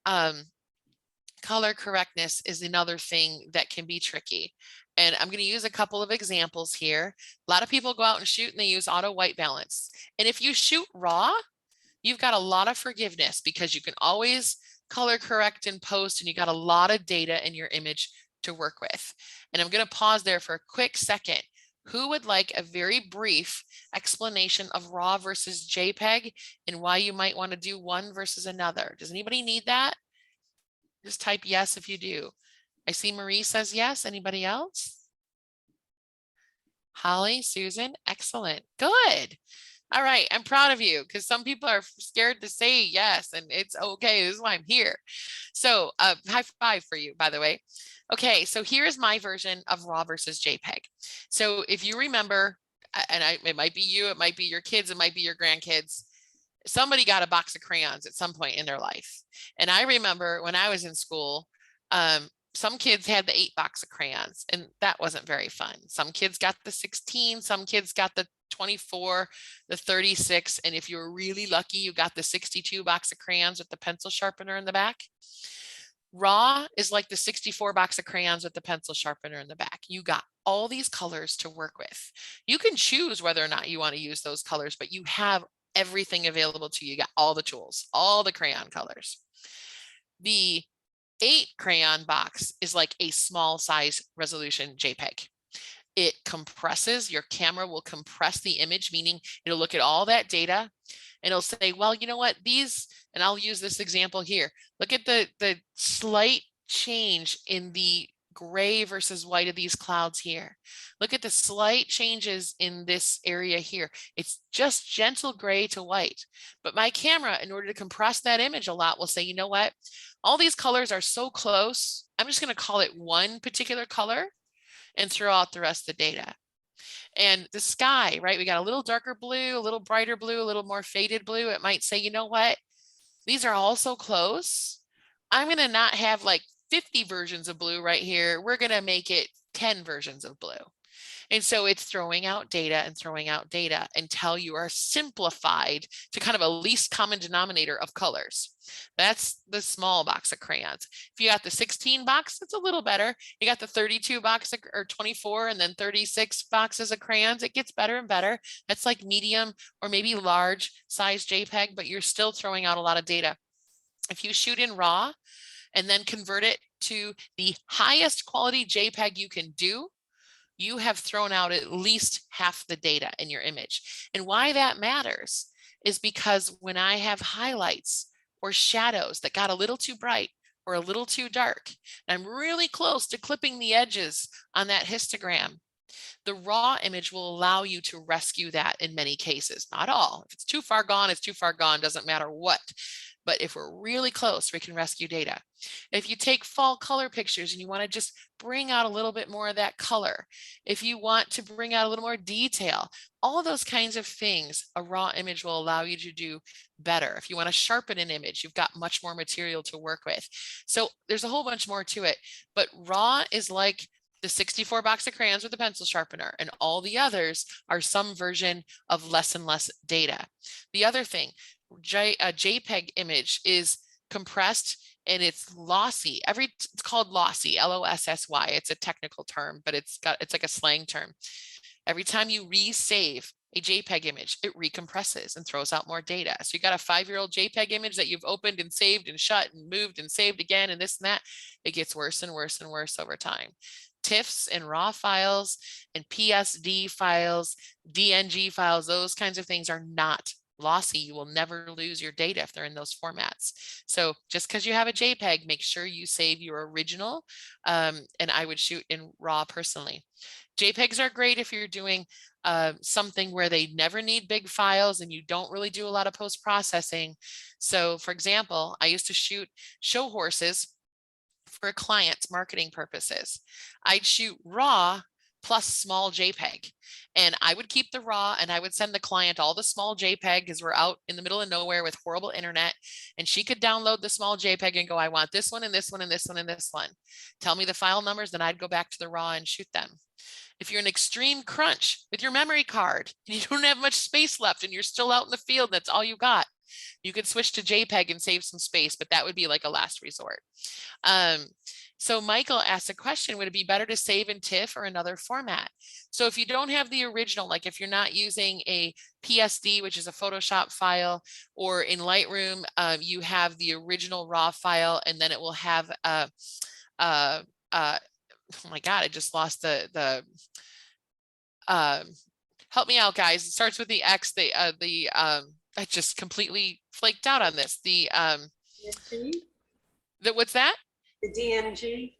color correctness is another thing that can be tricky. And I'm going to use a couple of examples here. A lot of people go out and shoot and they use auto white balance. And if you shoot raw, you've got a lot of forgiveness because you can always color correct in post and you got a lot of data in your image to work with. And I'm going to pause there for a quick second. Who would like a very brief explanation of RAW versus JPEG and why you might want to do one versus another? Does anybody need that? Just type yes if you do. I see Marie says yes. Anybody else? Holly, Susan, excellent. Good. All right, I'm proud of you because some people are scared to say yes, and it's okay. This is why I'm here. So high five for you, by the way. Okay, so here's my version of RAW versus JPEG. So if you remember, and it might be you, it might be your kids, it might be your grandkids, somebody got a box of crayons at some point in their life. And I remember when I was in school, some kids had the 8 box of crayons, and that wasn't very fun. Some kids got the 16, some kids got the 24, the 36, and if you were really lucky, you got the 62 box of crayons with the pencil sharpener in the back. RAW is like the 64 box of crayons with the pencil sharpener in the back. You got all these colors to work with. You can choose whether or not you want to use those colors, but you have everything available to you. You got all the tools, all the crayon colors. The 8 crayon box is like a small size resolution JPEG. It compresses, your camera will compress the image, meaning it'll look at all that data and it'll say, well, you know what, these, and I'll use this example here. Look at the slight change in the gray versus white of these clouds here. Look at the slight changes in this area here. It's just gentle gray to white. But my camera, in order to compress that image a lot, will say, you know what, all these colors are so close, I'm just going to call it one particular color and throw out the rest of the data. And the sky, right? We got a little darker blue, a little brighter blue, a little more faded blue. It might say, you know what? These are all so close. I'm going to not have like 50 versions of blue right here. We're going to make it 10 versions of blue. And so it's throwing out data until you are simplified to kind of a least common denominator of colors. That's the small box of crayons. If you got the 16 box, it's a little better. You got the 32 box or 24 and then 36 boxes of crayons. It gets better and better. That's like medium or maybe large size JPEG, but you're still throwing out a lot of data. If you shoot in RAW and then convert it to the highest quality JPEG you can do, you have thrown out at least half the data in your image. And why that matters is because when I have highlights or shadows that got a little too bright or a little too dark, and I'm really close to clipping the edges on that histogram, the RAW image will allow you to rescue that in many cases, not all. If it's too far gone, it's too far gone, doesn't matter what. But if we're really close, we can rescue data. If you take fall color pictures and you want to just bring out a little bit more of that color, if you want to bring out a little more detail, all of those kinds of things, a RAW image will allow you to do better. If you want to sharpen an image, you've got much more material to work with. So there's a whole bunch more to it, but RAW is like the 64 box of crayons with the pencil sharpener, and all the others are some version of less and less data. The other thing, a JPEG image is compressed and it's lossy. It's called lossy, L-O-S-S-Y. It's a technical term, but it's like a slang term. Every time you resave a JPEG image, it recompresses and throws out more data. So you got a 5-year-old JPEG image that you've opened and saved and shut and moved and saved again and this and that. It gets worse and worse and worse over time. TIFFs and RAW files and PSD files, DNG files, those kinds of things are not lossy. You will never lose your data if they're in those formats. So just because you have a JPEG, make sure you save your original. And I would shoot in RAW personally. JPEGs are great if you're doing something where they never need big files and you don't really do a lot of post-processing. So for example, I used to shoot show horses for clients' marketing purposes. I'd shoot RAW plus small JPEG. And I would keep the RAW and I would send the client all the small JPEG because we're out in the middle of nowhere with horrible internet. And she could download the small JPEG and go, I want this one and this one and this one and this one. Tell me the file numbers, then I'd go back to the RAW and shoot them. If you're in extreme crunch with your memory card and you don't have much space left and you're still out in the field, that's all you got, you could switch to JPEG and save some space, but that would be like a last resort. So Michael asked a question, would it be better to save in TIFF or another format? So if you don't have the original, like if you're not using a PSD, which is a Photoshop file, or in Lightroom, you have the original RAW file, and then it will have oh my God, I just lost the help me out, guys. It starts with the X, I just completely flaked out on this. What's that? The DNG.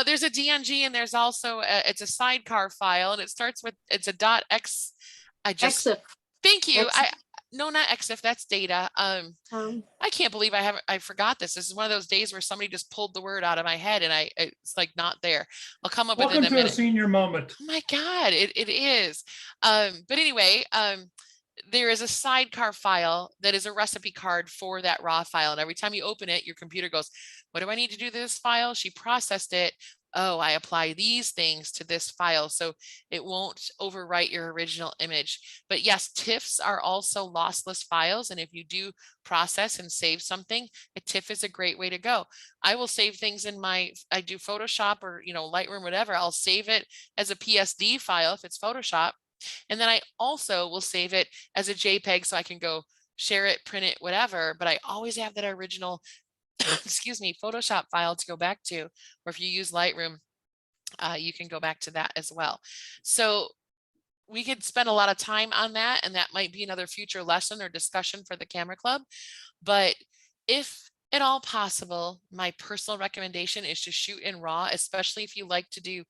There's a DNG and there's also it's a sidecar file and it starts with, it's a .x. EXIF. Thank you. EXIF. No, not EXIF, that's data. I can't believe I forgot this. This is one of those days where somebody just pulled the word out of my head and it's like not there. I'll come up with it in Welcome a to a minute. senior moment. Oh my God, it is. But anyway, there is a sidecar file that is a recipe card for that RAW file. And every time you open it, your computer goes, what do I need to do to this file? She processed it. Oh, I apply these things to this file. So it won't overwrite your original image. But yes, TIFFs are also lossless files. And if you do process and save something, a TIFF is a great way to go. I will save things in I do Photoshop or, Lightroom, whatever. I'll save it as a PSD file if it's Photoshop. And then I also will save it as a JPEG so I can go share it, print it, whatever. But I always have that original, excuse me, Photoshop file to go back to. Or if you use Lightroom, you can go back to that as well. So we could spend a lot of time on that, and that might be another future lesson or discussion for the Camera Club. But if at all possible, my personal recommendation is to shoot in RAW, especially if you like to do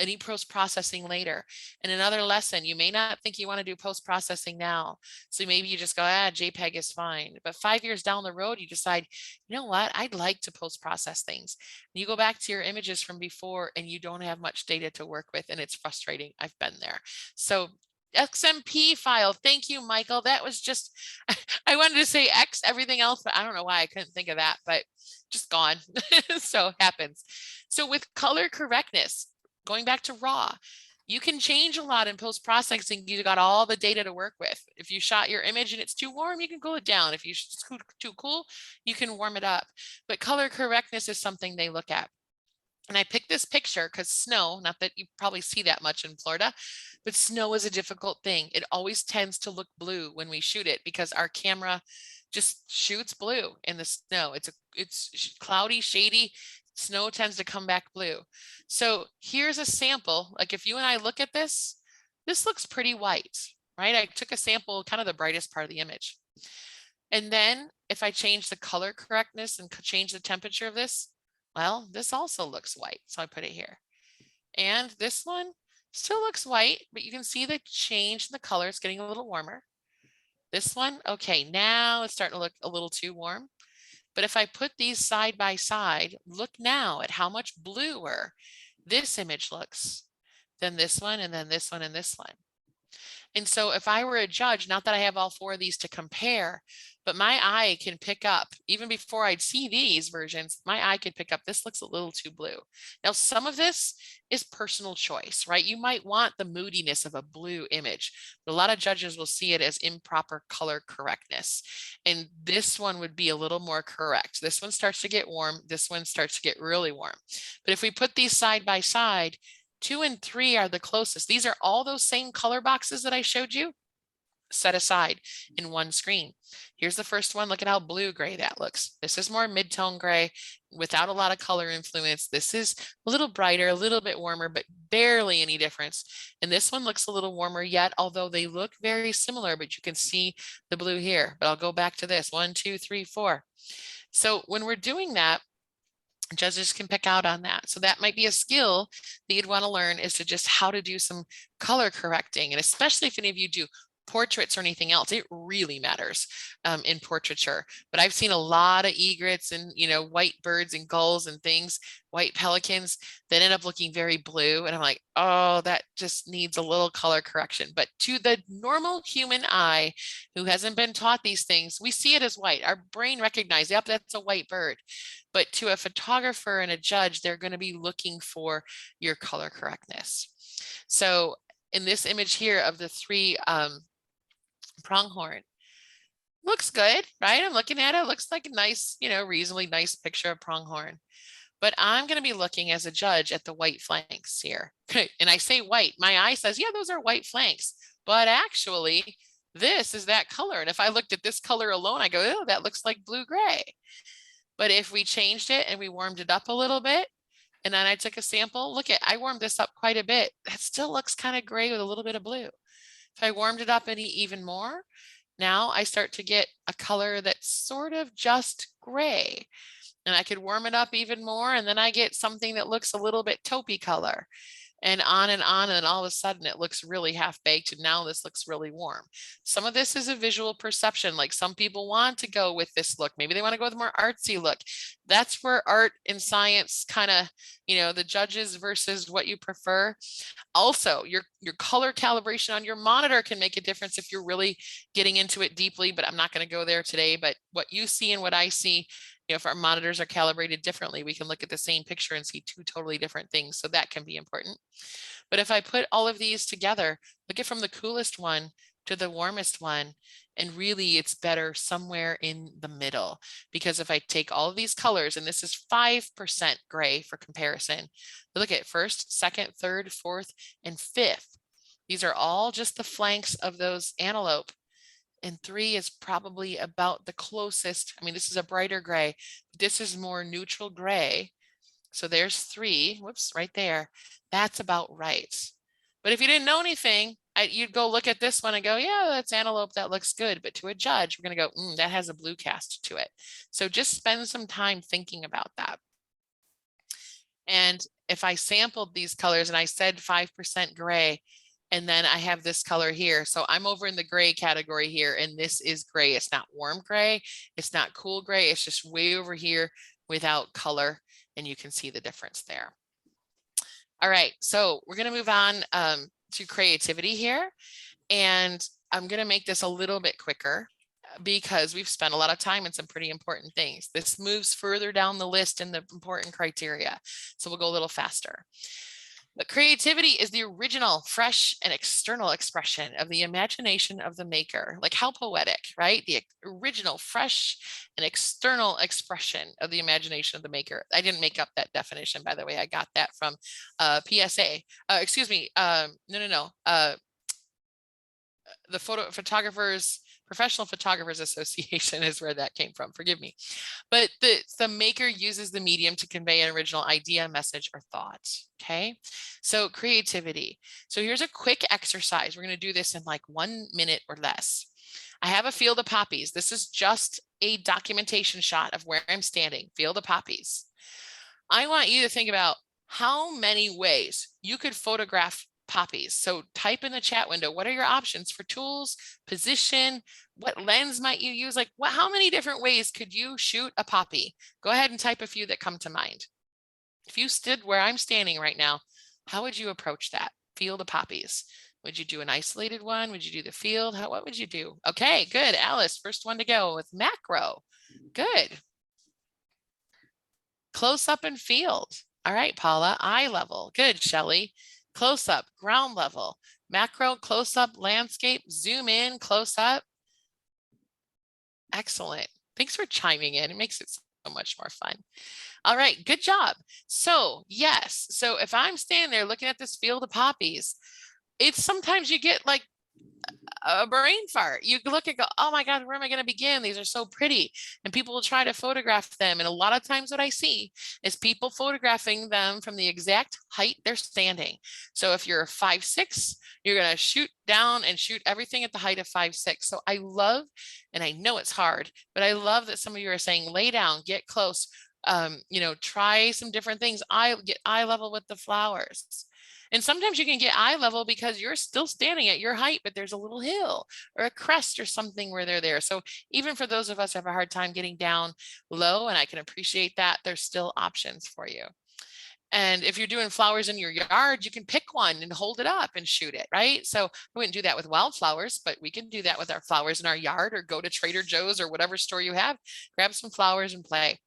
any post-processing later. And another lesson, you may not think you want to do post-processing now. So maybe you just go, JPEG is fine. But 5 years down the road, you decide, you know what, I'd like to post-process things. And you go back to your images from before and you don't have much data to work with, and it's frustrating. I've been there. So XMP file. Thank you, Michael. That was just, I wanted to say X, everything else, but I don't know why I couldn't think of that, but just gone. So it happens. So with color correctness, going back to RAW, you can change a lot in post-processing. You got all the data to work with. If you shot your image and it's too warm, you can cool it down. If it's too cool, you can warm it up. But color correctness is something they look at. And I picked this picture because snow, not that you probably see that much in Florida, but snow is a difficult thing. It always tends to look blue when we shoot it because our camera just shoots blue in the snow. It's cloudy, shady. Snow tends to come back blue. So here's a sample. Like if you and I look at this, this looks pretty white, right? I took a sample, kind of the brightest part of the image. And then if I change the color correctness and change the temperature of this, well, this also looks white. So I put it here. And this one still looks white, but you can see the change in the color. It's getting a little warmer. This one, okay, now it's starting to look a little too warm. But if I put these side by side, look now at how much bluer this image looks than this one, and then this one, and this one. And so if I were a judge, not that I have all four of these to compare, but my eye can pick up, even before I'd see these versions, my eye could pick up, this looks a little too blue. Now, some of this is personal choice, right? You might want the moodiness of a blue image, but a lot of judges will see it as improper color correctness. And this one would be a little more correct. This one starts to get warm. This one starts to get really warm. But if we put these side by side, 2 and 3 are the closest. These are all those same color boxes that I showed you. set aside in one screen. Here's the first one. Look at how blue-gray that looks. This is more mid-tone gray without a lot of color influence. This is a little brighter, a little bit warmer, but barely any difference. And this one looks a little warmer yet, although they look very similar, but you can see the blue here. But I'll go back to this. 1, 2, 3, 4. So when we're doing that, judges can pick out on that. So that might be a skill that you'd want to learn, is to just how to do some color correcting. And especially if any of you do portraits or anything else, it really matters in portraiture. But I've seen a lot of egrets and, you know, white birds and gulls and things, white pelicans that end up looking very blue. And I'm like, oh, that just needs a little color correction. But to the normal human eye who hasn't been taught these things, we see it as white. Our brain recognizes, yep, that's a white bird. But to a photographer and a judge, they're going to be looking for your color correctness. So in this image here of the 3 pronghorn, looks good, right? I'm looking at it, looks like a nice, you know, reasonably nice picture of pronghorn. But I'm going to be looking as a judge at the white flanks here. And I say white, my eye says, yeah, those are white flanks. But actually, this is that color. And if I looked at this color alone, I go, oh, that looks like blue-gray. But if we changed it and we warmed it up a little bit, and then I took a sample, look at, I warmed this up quite a bit. That still looks kind of gray with a little bit of blue. If I warmed it up any even more, now I start to get a color that's sort of just gray. And I could warm it up even more, and then I get something that looks a little bit taupey color. And on, and all of a sudden it looks really half baked, and now this looks really warm. Some of this is a visual perception. Like some people want to go with this look. Maybe they want to go with a more artsy look. That's where art and science kind of, you know, the judges versus what you prefer. Also, your color calibration on your monitor can make a difference if you're really getting into it deeply, but I'm not going to go there today. But what you see and what I see, you know, if our monitors are calibrated differently, we can look at the same picture and see 2 totally different things. So that can be important. But if I put all of these together, look at from the coolest one to the warmest one, and really it's better somewhere in the middle. Because if I take all of these colors, and this is 5% gray for comparison, look at first, second, third, fourth, and fifth. These are all just the flanks of those antelope. And 3 is probably about the closest. I mean, this is a brighter gray. This is more neutral gray. So there's 3, whoops, right there. That's about right. But if you didn't know anything, you'd go look at this one and go, yeah, that's antelope, that looks good. But to a judge, we're going to go, that has a blue cast to it. So just spend some time thinking about that. And if I sampled these colors and I said 5% gray, and then I have this color here. So I'm over in the gray category here, and this is gray. It's not warm gray. It's not cool gray. It's just way over here without color. And you can see the difference there. All right, so we're going to move on to creativity here. And I'm going to make this a little bit quicker because we've spent a lot of time on some pretty important things. This moves further down the list in the important criteria. So we'll go a little faster. But creativity is the original, fresh, and external expression of the imagination of the maker. Like how poetic, right? The original, fresh, and external expression of the imagination of the maker. I didn't make up that definition, by the way. I got that from PSA. The Professional Photographers Association is where that came from. Forgive me. But the maker uses the medium to convey an original idea, message, or thought. Okay. So creativity. So here's a quick exercise. We're going to do this in like 1 minute or less. I have a field of poppies. This is just a documentation shot of where I'm standing. Field of poppies. I want you to think about how many ways you could photograph poppies. So type in the chat window, what are your options for tools, position, what lens might you use? Like how many different ways could you shoot a poppy? Go ahead and type a few that come to mind. If you stood where I'm standing right now, how would you approach that field of poppies? Would you do an isolated one? Would you do the field? What would you do? Okay, good. Alice, first one to go with macro. Good. Close up and field. All right, Paula, eye level. Good, Shelley. Close up, ground level, macro, close up, landscape, zoom in, close up. Excellent. Thanks for chiming in. It makes it so much more fun. All right, good job. So yes, so if I'm standing there looking at this field of poppies, it's sometimes you get like a brain fart. You look and go, oh my God, where am I going to begin? These are so pretty. And people will try to photograph them. And a lot of times what I see is people photographing them from the exact height they're standing. So if you're 5'6", you're going to shoot down and shoot everything at the height of 5'6". So I love, and I know it's hard, but I love that some of you are saying, lay down, get close, try some different things. Get eye level with the flowers. And sometimes you can get eye level because you're still standing at your height, but there's a little hill or a crest or something where they're there. So even for those of us who have a hard time getting down low, and I can appreciate that, there's still options for you. And if you're doing flowers in your yard, you can pick one and hold it up and shoot it, right? So I wouldn't do that with wildflowers, but we can do that with our flowers in our yard, or go to Trader Joe's or whatever store you have, grab some flowers and play.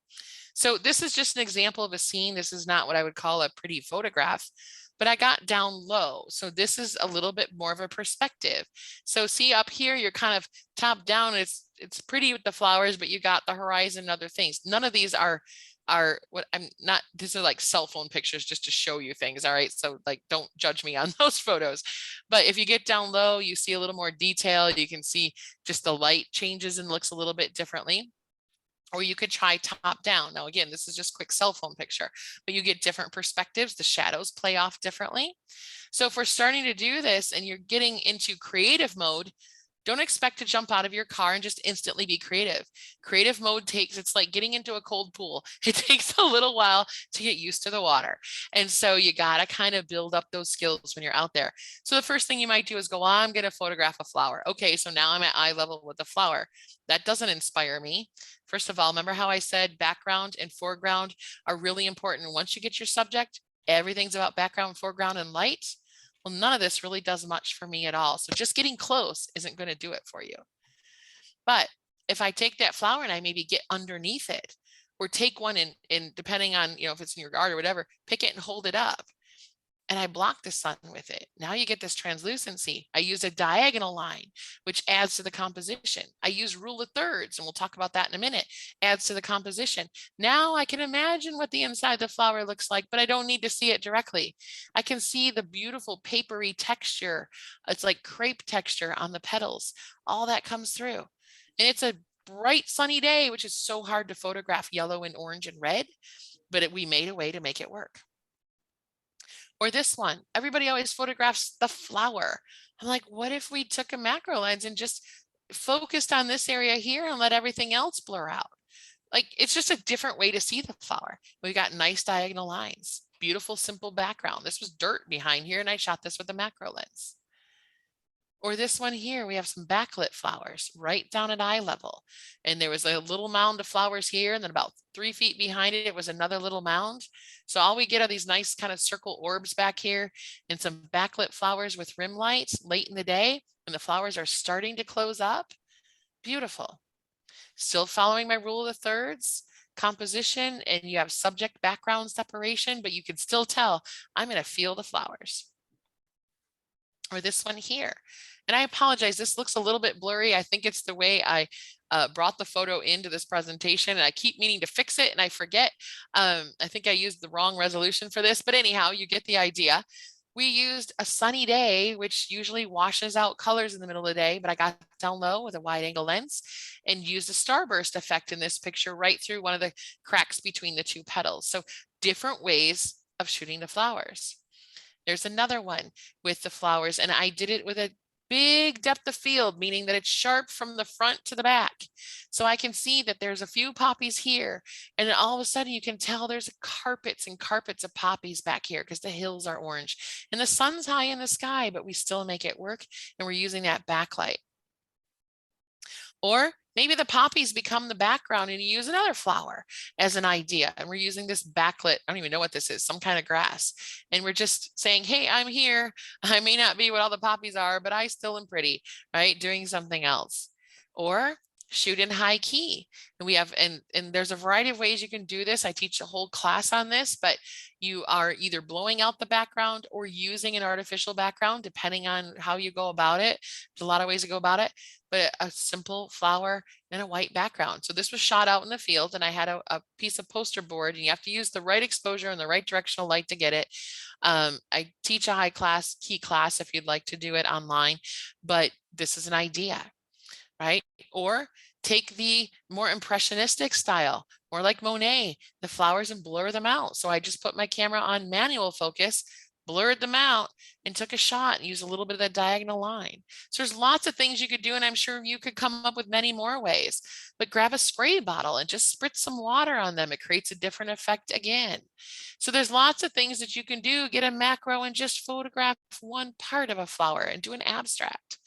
So this is just an example of a scene. This is not what I would call a pretty photograph, but I got down low. So this is a little bit more of a perspective. So see up here, you're kind of top down. It's pretty with the flowers, but you got the horizon and other things. None of these are what I'm not, these are like cell phone pictures just to show you things. All right. So like, don't judge me on those photos. But if you get down low, you see a little more detail. You can see just the light changes and looks a little bit differently. Or you could try top down. Now, again, this is just quick cell phone picture, but you get different perspectives. The shadows play off differently. So if we're starting to do this and you're getting into creative mode, don't expect to jump out of your car and just instantly be creative. Creative mode it's like getting into a cold pool. It takes a little while to get used to the water. And so you got to kind of build up those skills when you're out there. So the first thing you might do is go, I'm going to photograph a flower. Okay, so now I'm at eye level with the flower. That doesn't inspire me. First of all, remember how I said background and foreground are really important. Once you get your subject, everything's about background, foreground, and light. Well, none of this really does much for me at all. So just getting close isn't going to do it for you. But if I take that flower and I maybe get underneath it, or take one and depending on, if it's in your garden or whatever, pick it and hold it up, and I block the sun with it. Now you get this translucency. I use a diagonal line, which adds to the composition. I use rule of thirds, and we'll talk about that in a minute, adds to the composition. Now I can imagine what the inside of the flower looks like, but I don't need to see it directly. I can see the beautiful papery texture. It's like crepe texture on the petals. All that comes through. And it's a bright sunny day, which is so hard to photograph yellow and orange and red, but we made a way to make it work. Or this one, everybody always photographs the flower. I'm like, what if we took a macro lens and just focused on this area here and let everything else blur out? Like, it's just a different way to see the flower. We got nice diagonal lines, beautiful, simple background. This was dirt behind here, and I shot this with a macro lens. Or this one here, we have some backlit flowers right down at eye level. And there was a little mound of flowers here, and then about 3 feet behind it was another little mound. So all we get are these nice kind of circle orbs back here and some backlit flowers with rim lights late in the day when the flowers are starting to close up. Beautiful. Still following my rule of the thirds, composition, and you have subject background separation, but you can still tell I'm in a field of flowers. Or this one here. And I apologize, this looks a little bit blurry. I think it's the way I brought the photo into this presentation, and I keep meaning to fix it and I forget. I think I used the wrong resolution for this, but anyhow, you get the idea. We used a sunny day, which usually washes out colors in the middle of the day, but I got down low with a wide angle lens and used a starburst effect in this picture right through one of the cracks between the two petals. So different ways of shooting the flowers. There's another one with the flowers, and I did it with a big depth of field, meaning that it's sharp from the front to the back. So I can see that there's a few poppies here, and then all of a sudden you can tell there's carpets and carpets of poppies back here because the hills are orange and the sun's high in the sky, but we still make it work, and we're using that backlight. Or maybe the poppies become the background and you use another flower as an idea. And we're using this backlit, I don't even know what this is, some kind of grass. And we're just saying, hey, I'm here. I may not be what all the poppies are, but I still am pretty, right? Doing something else. Or shoot in high key. And we have, and there's a variety of ways you can do this. I teach a whole class on this, but you are either blowing out the background or using an artificial background, depending on how you go about it. There's a lot of ways to go about it, but a simple flower and a white background. So this was shot out in the field, and I had a piece of poster board, and you have to use the right exposure and the right directional light to get it. I teach a high class key class if you'd like to do it online, but this is an idea, right? Or take the more impressionistic style, more like Monet, the flowers, and blur them out. So I just put my camera on manual focus, blurred them out, and took a shot and used a little bit of that diagonal line. So there's lots of things you could do, and I'm sure you could come up with many more ways. But grab a spray bottle and just spritz some water on them. It creates a different effect again. So there's lots of things that you can do. Get a macro and just photograph one part of a flower and do an abstract.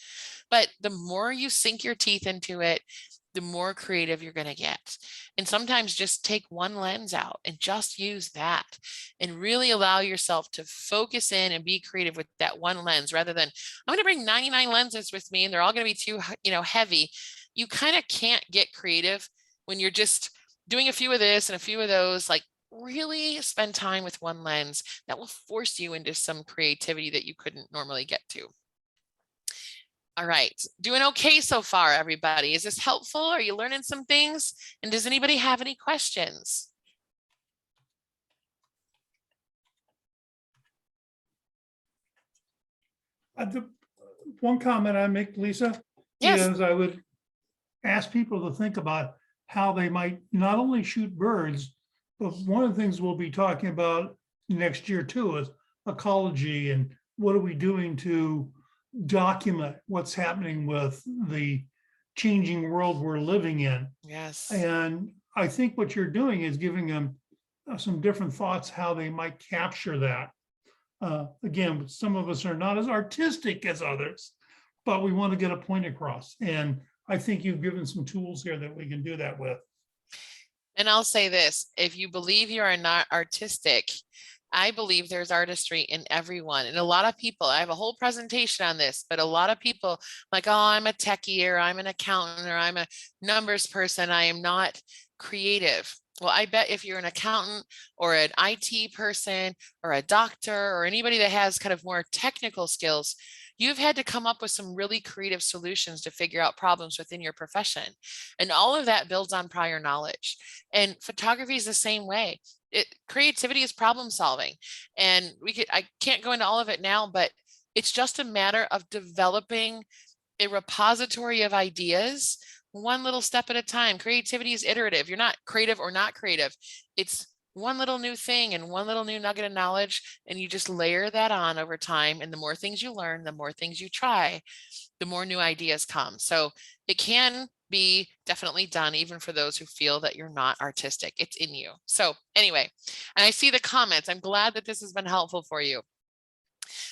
But the more you sink your teeth into it, the more creative you're going to get. And sometimes just take one lens out and just use that and really allow yourself to focus in and be creative with that one lens, rather than I'm going to bring 99 lenses with me and they're all going to be too, heavy. You kind of can't get creative when you're just doing a few of this and a few of those. Like, really spend time with one lens. That will force you into some creativity that you couldn't normally get to. All right, doing okay so far, everybody. Is this helpful? Are you learning some things? And does anybody have any questions? One comment I make, Lisa, Yes. is I would ask people to think about how they might not only shoot birds, but one of the things we'll be talking about next year too is ecology, and what are we doing to document what's happening with the changing world we're living in. Yes. And I think what you're doing is giving them some different thoughts how they might capture that. Again, some of us are not as artistic as others, but we want to get a point across. And I think you've given some tools here that we can do that with. And I'll say this, if you believe you are not artistic, I believe there's artistry in everyone. And a lot of people, I have a whole presentation on this, but a lot of people like, oh, I'm a techie, or I'm an accountant, or I'm a numbers person, I am not creative. Well, I bet if you're an accountant or an IT person or a doctor or anybody that has kind of more technical skills, you've had to come up with some really creative solutions to figure out problems within your profession. And all of that builds on prior knowledge. And photography is the same way. Creativity is problem solving. And I can't go into all of it now, but it's just a matter of developing a repository of ideas, one little step at a time. Creativity is iterative. You're not creative or not creative. It's one little new thing and one little new nugget of knowledge, and you just layer that on over time. And the more things you learn, the more things you try, the more new ideas come. So it can be definitely done even for those who feel that you're not artistic. It's in you. So anyway, and I see the comments. I'm glad that this has been helpful for you.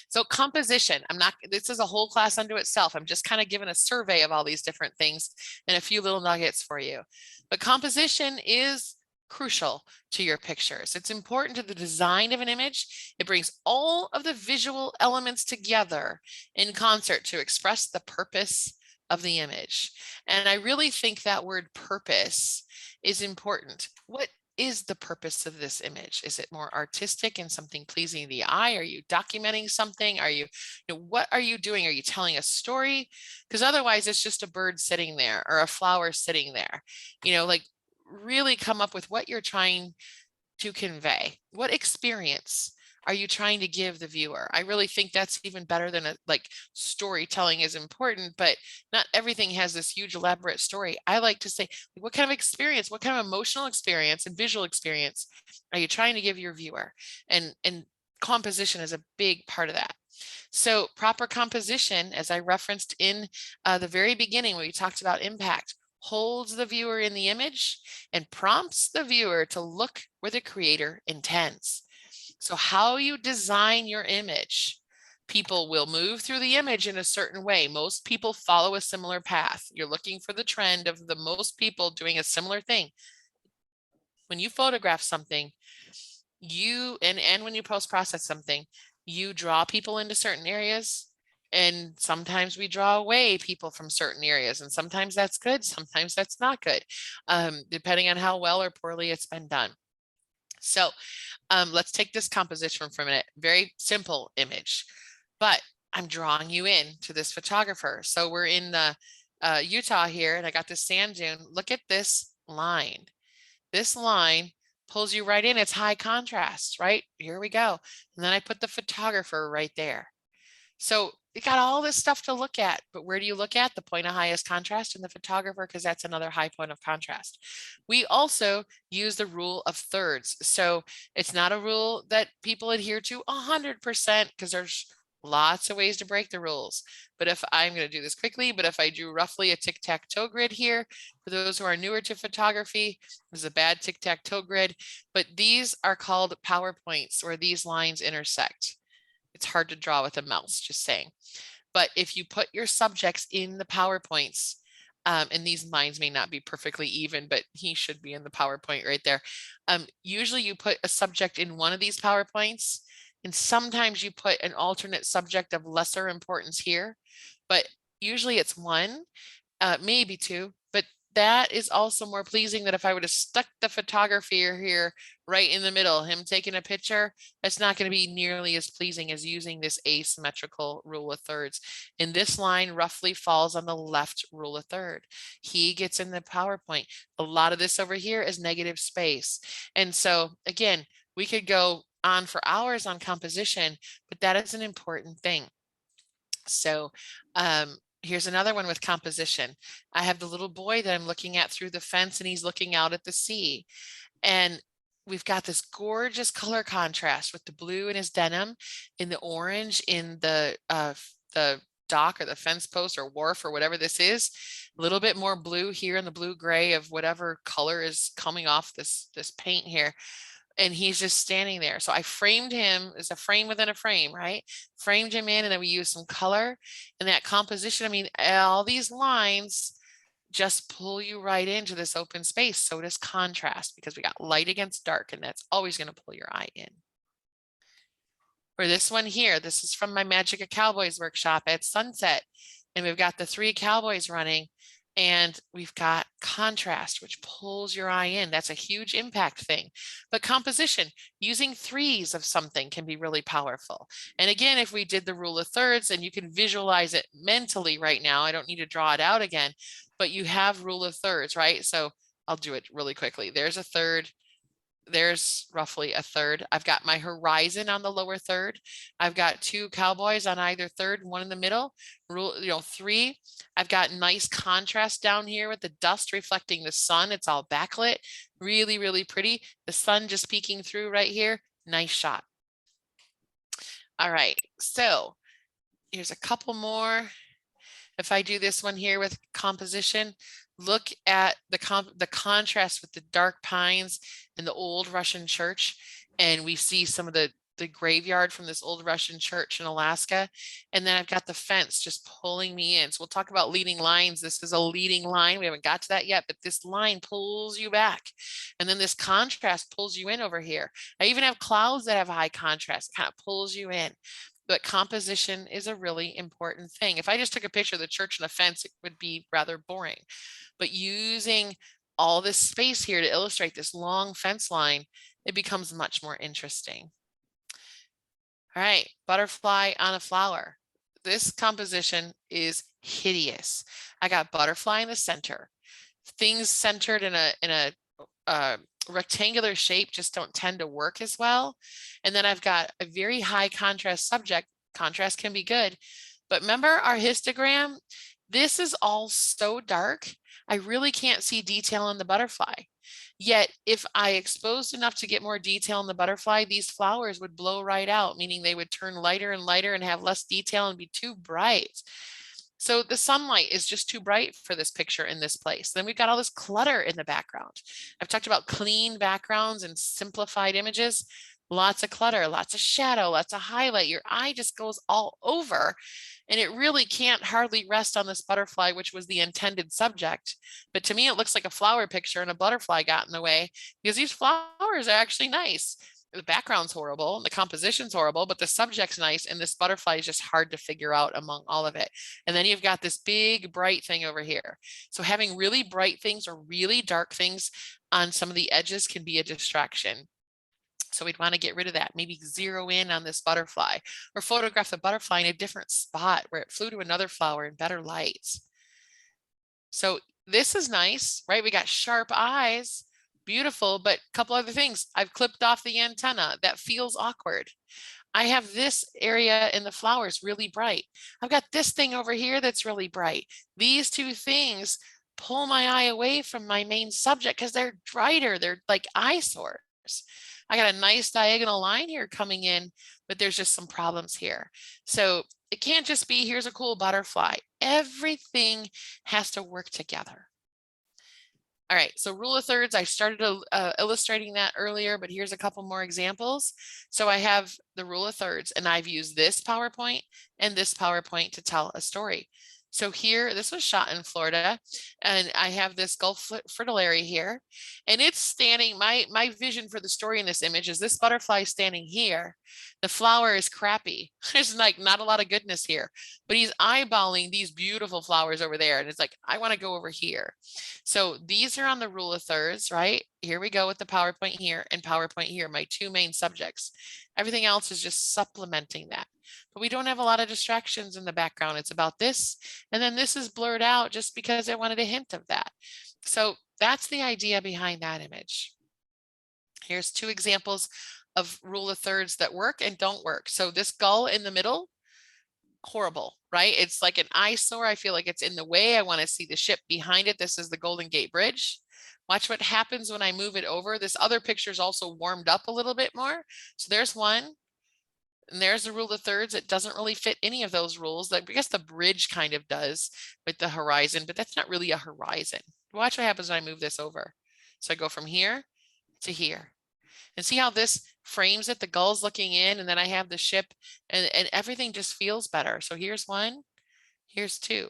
So composition, this is a whole class unto itself. I'm just kind of giving a survey of all these different things and a few little nuggets for you. But composition is crucial to your pictures. It's important to the design of an image. It brings all of the visual elements together in concert to express the purpose of the image. And I really think that word purpose is important. What is the purpose of this image? Is it more artistic and something pleasing the eye? Are you documenting something? Are you, what are you doing? Are you telling a story? Because otherwise it's just a bird sitting there or a flower sitting there. Like, really come up with what you're trying to convey. What experience are you trying to give the viewer? I really think that's even better than storytelling is important, but not everything has this huge elaborate story. I like to say, what kind of experience, what kind of emotional experience and visual experience are you trying to give your viewer? And composition is a big part of that. So proper composition, as I referenced in the very beginning when we talked about impact, holds the viewer in the image and prompts the viewer to look where the creator intends. So how you design your image, people will move through the image in a certain way. Most people follow a similar path. You're looking for the trend of the most people doing a similar thing. When you photograph something, and when you post-process something, you draw people into certain areas And sometimes we draw away people from certain areas, and sometimes that's good, sometimes that's not good, depending on how well or poorly it's been done. So let's take this composition for a minute. Very simple image, but I'm drawing you in to this photographer. So we're in the Utah here, and I got this sand dune. Look at this line. This line pulls you right in. It's high contrast, right? Here we go. And then I put the photographer right there. So you got all this stuff to look at, but where do you look at? The point of highest contrast in the photographer, because that's another high point of contrast. We also use the rule of thirds. So it's not a rule that people adhere to 100% because there's lots of ways to break the rules. But if I'm going to do this quickly, but if I do roughly a tic-tac-toe grid here, for those who are newer to photography, this is a bad tic-tac-toe grid, but these are called PowerPoints where these lines intersect. It's hard to draw with a mouse, just saying. But if you put your subjects in the PowerPoints, and these lines may not be perfectly even, but he should be in the PowerPoint right there. Usually you put a subject in one of these PowerPoints, and sometimes you put an alternate subject of lesser importance here, but usually it's one, maybe two, but that is also more pleasing than if I would have stuck the photography here right in the middle, him taking a picture. That's not going to be nearly as pleasing as using this asymmetrical rule of thirds. And this line roughly falls on the left rule of third. He gets in the PowerPoint. A lot of this over here is negative space. And so again, we could go on for hours on composition, but that is an important thing. So here's another one with composition. I have the little boy that I'm looking at through the fence, and he's looking out at the sea. And we've got this gorgeous color contrast with the blue in his denim, in the orange in the dock or the fence post or wharf or whatever this is. A little bit more blue here in the blue gray of whatever color is coming off this paint here. And he's just standing there. So I framed him as a frame within a frame, right? Framed him in, and then we used some color and that composition. I mean, all these lines just pull you right into this open space. So does contrast, because we got light against dark, and that's always going to pull your eye in. Or this one here, this is from my Magic of Cowboys workshop at sunset. And we've got the 3 cowboys running, and we've got contrast, which pulls your eye in. That's a huge impact thing. But composition, using 3s of something can be really powerful. And again, if we did the rule of thirds, and you can visualize it mentally right now, I don't need to draw it out again, but you have rule of thirds, right? So I'll do it really quickly. There's a third. There's roughly a third. I've got my horizon on the lower third. I've got 2 cowboys on either third, 1 in the middle. Rule, 3. I've got nice contrast down here with the dust reflecting the sun. It's all backlit. Really, really pretty. The sun just peeking through right here. Nice shot. All right, so here's a couple more. If I do this one here with composition, look at the contrast with the dark pines in the old Russian church. And we see some of the graveyard from this old Russian church in Alaska. And then I've got the fence just pulling me in. So we'll talk about leading lines. This is a leading line. We haven't got to that yet, but this line pulls you back. And then this contrast pulls you in over here. I even have clouds that have high contrast, kind of pulls you in. But composition is a really important thing. If I just took a picture of the church and a fence, it would be rather boring. But using all this space here to illustrate this long fence line, it becomes much more interesting. All right, butterfly on a flower. This composition is hideous. I got butterfly in the center. Things centered in a rectangular shape just don't tend to work as well. And then I've got a very high contrast subject. Contrast can be good, but remember our histogram? This is all so dark. I really can't see detail in the butterfly. Yet if I exposed enough to get more detail in the butterfly, these flowers would blow right out, meaning they would turn lighter and lighter and have less detail and be too bright. So the sunlight is just too bright for this picture in this place. Then we've got all this clutter in the background. I've talked about clean backgrounds and simplified images. Lots of clutter, lots of shadow, lots of highlight. Your eye just goes all over, and it really can't hardly rest on this butterfly, which was the intended subject. But to me, it looks like a flower picture, and a butterfly got in the way because these flowers are actually nice. the background's horrible and the composition's horrible, but the subject's nice. And this butterfly is just hard to figure out among all of it. And then you've got this big bright thing over here. So having really bright things or really dark things on some of the edges can be a distraction. So we'd want to get rid of that, maybe zero in on this butterfly or photograph the butterfly in a different spot where it flew to another flower in better light. So this is nice, right? We got sharp eyes, beautiful, but a couple other things. I've clipped off the antenna. That feels awkward. I have this area in the flowers really bright. I've got this thing over here that's really bright. These two things pull my eye away from my main subject because they're brighter. They're like eyesores. I got a nice diagonal line here coming in, but there's just some problems here. So it can't just be, here's a cool butterfly. Everything has to work together. All right, so rule of thirds, I started illustrating that earlier, but here's a couple more examples. So I have the rule of thirds, and I've used this PowerPoint and this PowerPoint to tell a story. So here, this was shot in Florida, and I have this Gulf fritillary here, and it's standing, my vision for the story in this image is this butterfly standing here. The flower is crappy. There's like not a lot of goodness here, but he's eyeballing these beautiful flowers over there. And it's like, I want to go over here. So these are on the rule of thirds, right? Here we go with the PowerPoint here and PowerPoint here, my two main subjects. Everything else is just supplementing that. But we don't have a lot of distractions in the background. It's about this. And then this is blurred out just because I wanted a hint of that. So that's the idea behind that image. Here's two examples of rule of thirds that work and don't work. So this gull in the middle, horrible, right? It's like an eyesore. I feel like it's in the way. I want to see the ship behind it. This is the Golden Gate Bridge. Watch what happens when I move it over. This other picture is also warmed up a little bit more. So there's one. And there's the rule of thirds. It doesn't really fit any of those rules. Like, I guess the bridge kind of does with the horizon, but that's not really a horizon. Watch what happens when I move this over. So I go from here to here. And see how this frames it? The gull's looking in, and then I have the ship, and everything just feels better. So here's one, here's two.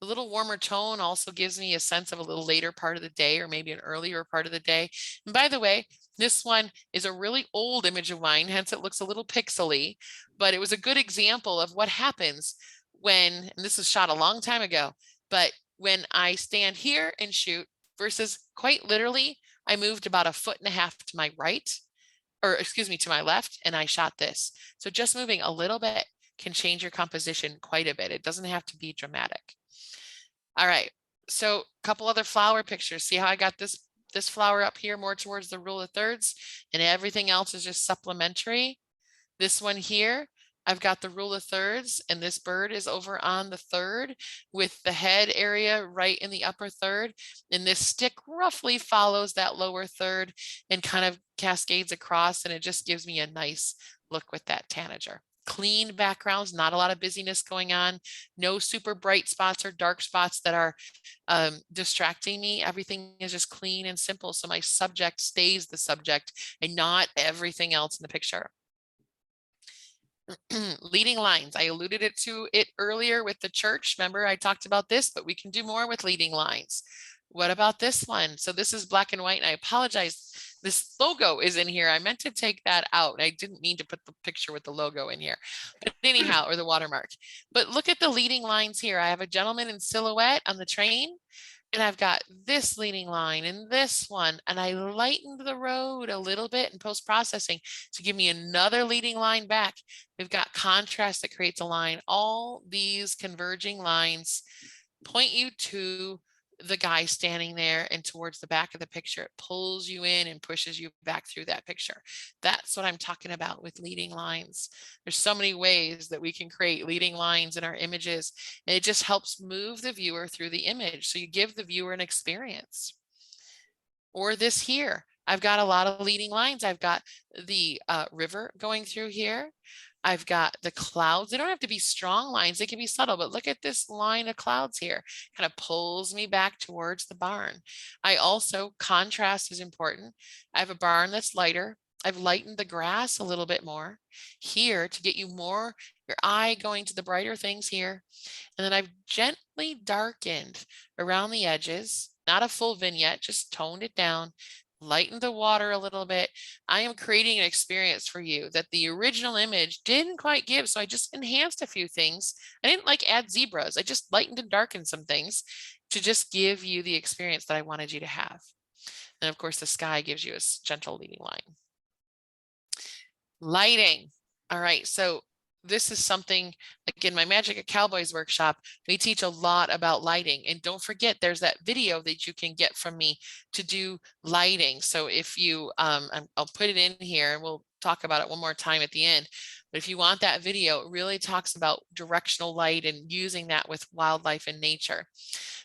A little warmer tone also gives me a sense of a little later part of the day, or maybe an earlier part of the day. And by the way, this one is a really old image of mine, hence it looks a little pixely, but it was a good example of what happens when, and this was shot a long time ago, but when I stand here and shoot versus quite literally, I moved about 1.5 feet to my right, or excuse me, to my left, and I shot this. So just moving a little bit can change your composition quite a bit. It doesn't have to be dramatic. All right, so a couple other flower pictures. See how I got this flower up here more towards the rule of thirds, and everything else is just supplementary. This one here, I've got the rule of thirds, and this bird is over on the third with the head area right in the upper third. And this stick roughly follows that lower third and kind of cascades across, and it just gives me a nice look with that tanager. Clean backgrounds, not a lot of busyness going on, no super bright spots or dark spots that are distracting me. Everything is just clean and simple. So my subject stays the subject and not everything else in the picture. Leading lines. I alluded to it earlier with the church. Remember, I talked about this, but we can do more with leading lines. What about this one? So this is black and white, and I apologize. This logo is in here. I meant to take that out. I didn't mean to put the picture with the logo in here, but anyhow, or the watermark. But look at the leading lines here. I have a gentleman in silhouette on the train, and I've got this leading line and this one, and I lightened the road a little bit in post-processing to give me another leading line back. We've got contrast that creates a line. All these converging lines point you to the guy standing there and towards the back of the picture. It pulls you in and pushes you back through that picture. That's what I'm talking about with leading lines. There's so many ways that we can create leading lines in our images, and it just helps move the viewer through the image. So you give the viewer an experience. Or this here, I've got a lot of leading lines. I've got the river going through here. I've got the clouds. They don't have to be strong lines. They can be subtle, but look at this line of clouds here. Kind of pulls me back towards the barn. I also, contrast is important. I have a barn that's lighter. I've lightened the grass a little bit more here to get you more, your eye going to the brighter things here. And then I've gently darkened around the edges, not a full vignette, just toned it down, lighten the water a little bit. I am creating an experience for you that the original image didn't quite give. So I just enhanced a few things. I didn't like add zebras. I just lightened and darkened some things to just give you the experience that I wanted you to have. And of course, the sky gives you a gentle leading line. Lighting. All right, so this is something like in my Magic at Cowboys workshop, we teach a lot about lighting. And don't forget, there's that video that you can get from me to do lighting. So if you, I'll put it in here and we'll talk about it one more time at the end. But if you want that video, it really talks about directional light and using that with wildlife and nature.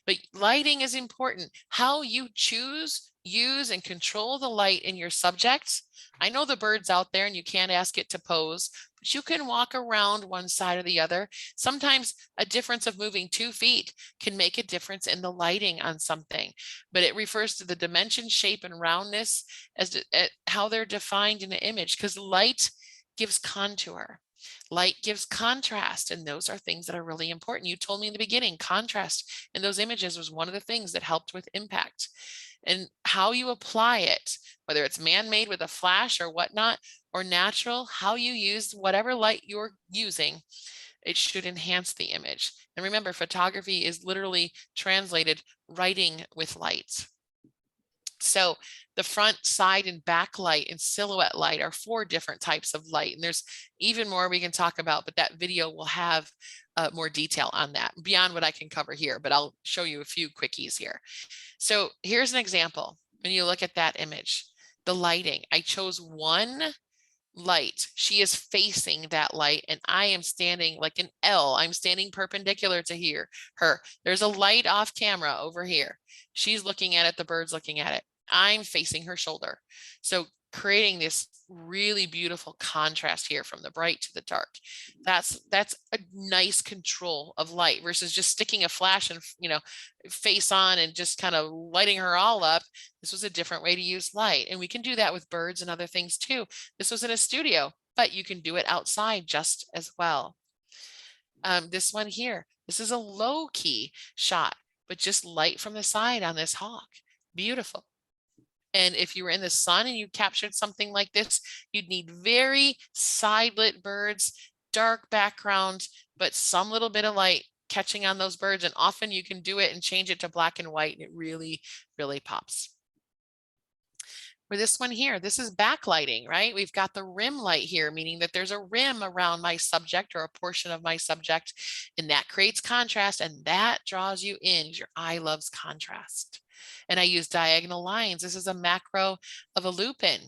But lighting is important. How you choose, use, and control the light in your subject. I know the bird's out there and you can't ask it to pose, but you can walk around one side or the other. Sometimes a difference of moving 2 feet can make a difference in the lighting on something, but it refers to the dimension, shape, and roundness as to, how they're defined in the image, because light gives contour. Light gives contrast, and those are things that are really important. You told me in the beginning, contrast in those images was one of the things that helped with impact. And how you apply it, whether it's man-made with a flash or whatnot, or natural, how you use whatever light you're using, it should enhance the image. And remember, photography is literally translated writing with light. So the front, side, and back light and silhouette light are 4 different types of light. And there's even more we can talk about, but that video will have more detail on that beyond what I can cover here, but I'll show you a few quickies here. So here's an example. When you look at that image, the lighting, I chose one light. She is facing that light and I am standing like an L. I'm standing perpendicular to her. There's a light off camera over here. She's looking at it. The bird's looking at it. I'm facing her shoulder. So creating this really beautiful contrast here from the bright to the dark. That's a nice control of light versus just sticking a flash and, face on and just kind of lighting her all up. This was a different way to use light. And we can do that with birds and other things too. This was in a studio, but you can do it outside just as well. This one here, this is a low key shot, but just light from the side on this hawk. Beautiful. And if you were in the sun and you captured something like this, you'd need very side-lit birds, dark background, but some little bit of light catching on those birds. And often you can do it and change it to black and white, and it really, really pops. For this one here, this is backlighting, right? We've got the rim light here, meaning that there's a rim around my subject or a portion of my subject, and that creates contrast, and that draws you in. Your eye loves contrast. And I use diagonal lines. This is a macro of a lupin,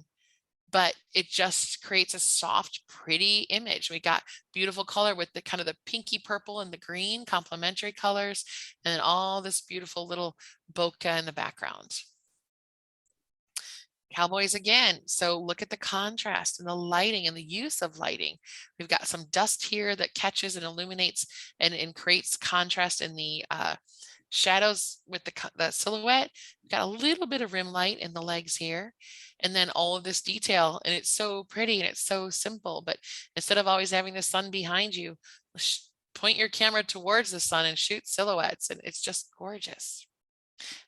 but it just creates a soft, pretty image. We got beautiful color with the kind of the pinky purple and the green complementary colors, and then all this beautiful little bokeh in the background. Cowboys again. So look at the contrast and the lighting and the use of lighting. We've got some dust here that catches and illuminates and creates contrast in the shadows with the silhouette. We've got a little bit of rim light in the legs here, and then all of this detail, and it's so pretty and it's so simple. But instead of always having the sun behind you, point your camera towards the sun and shoot silhouettes, and it's just gorgeous.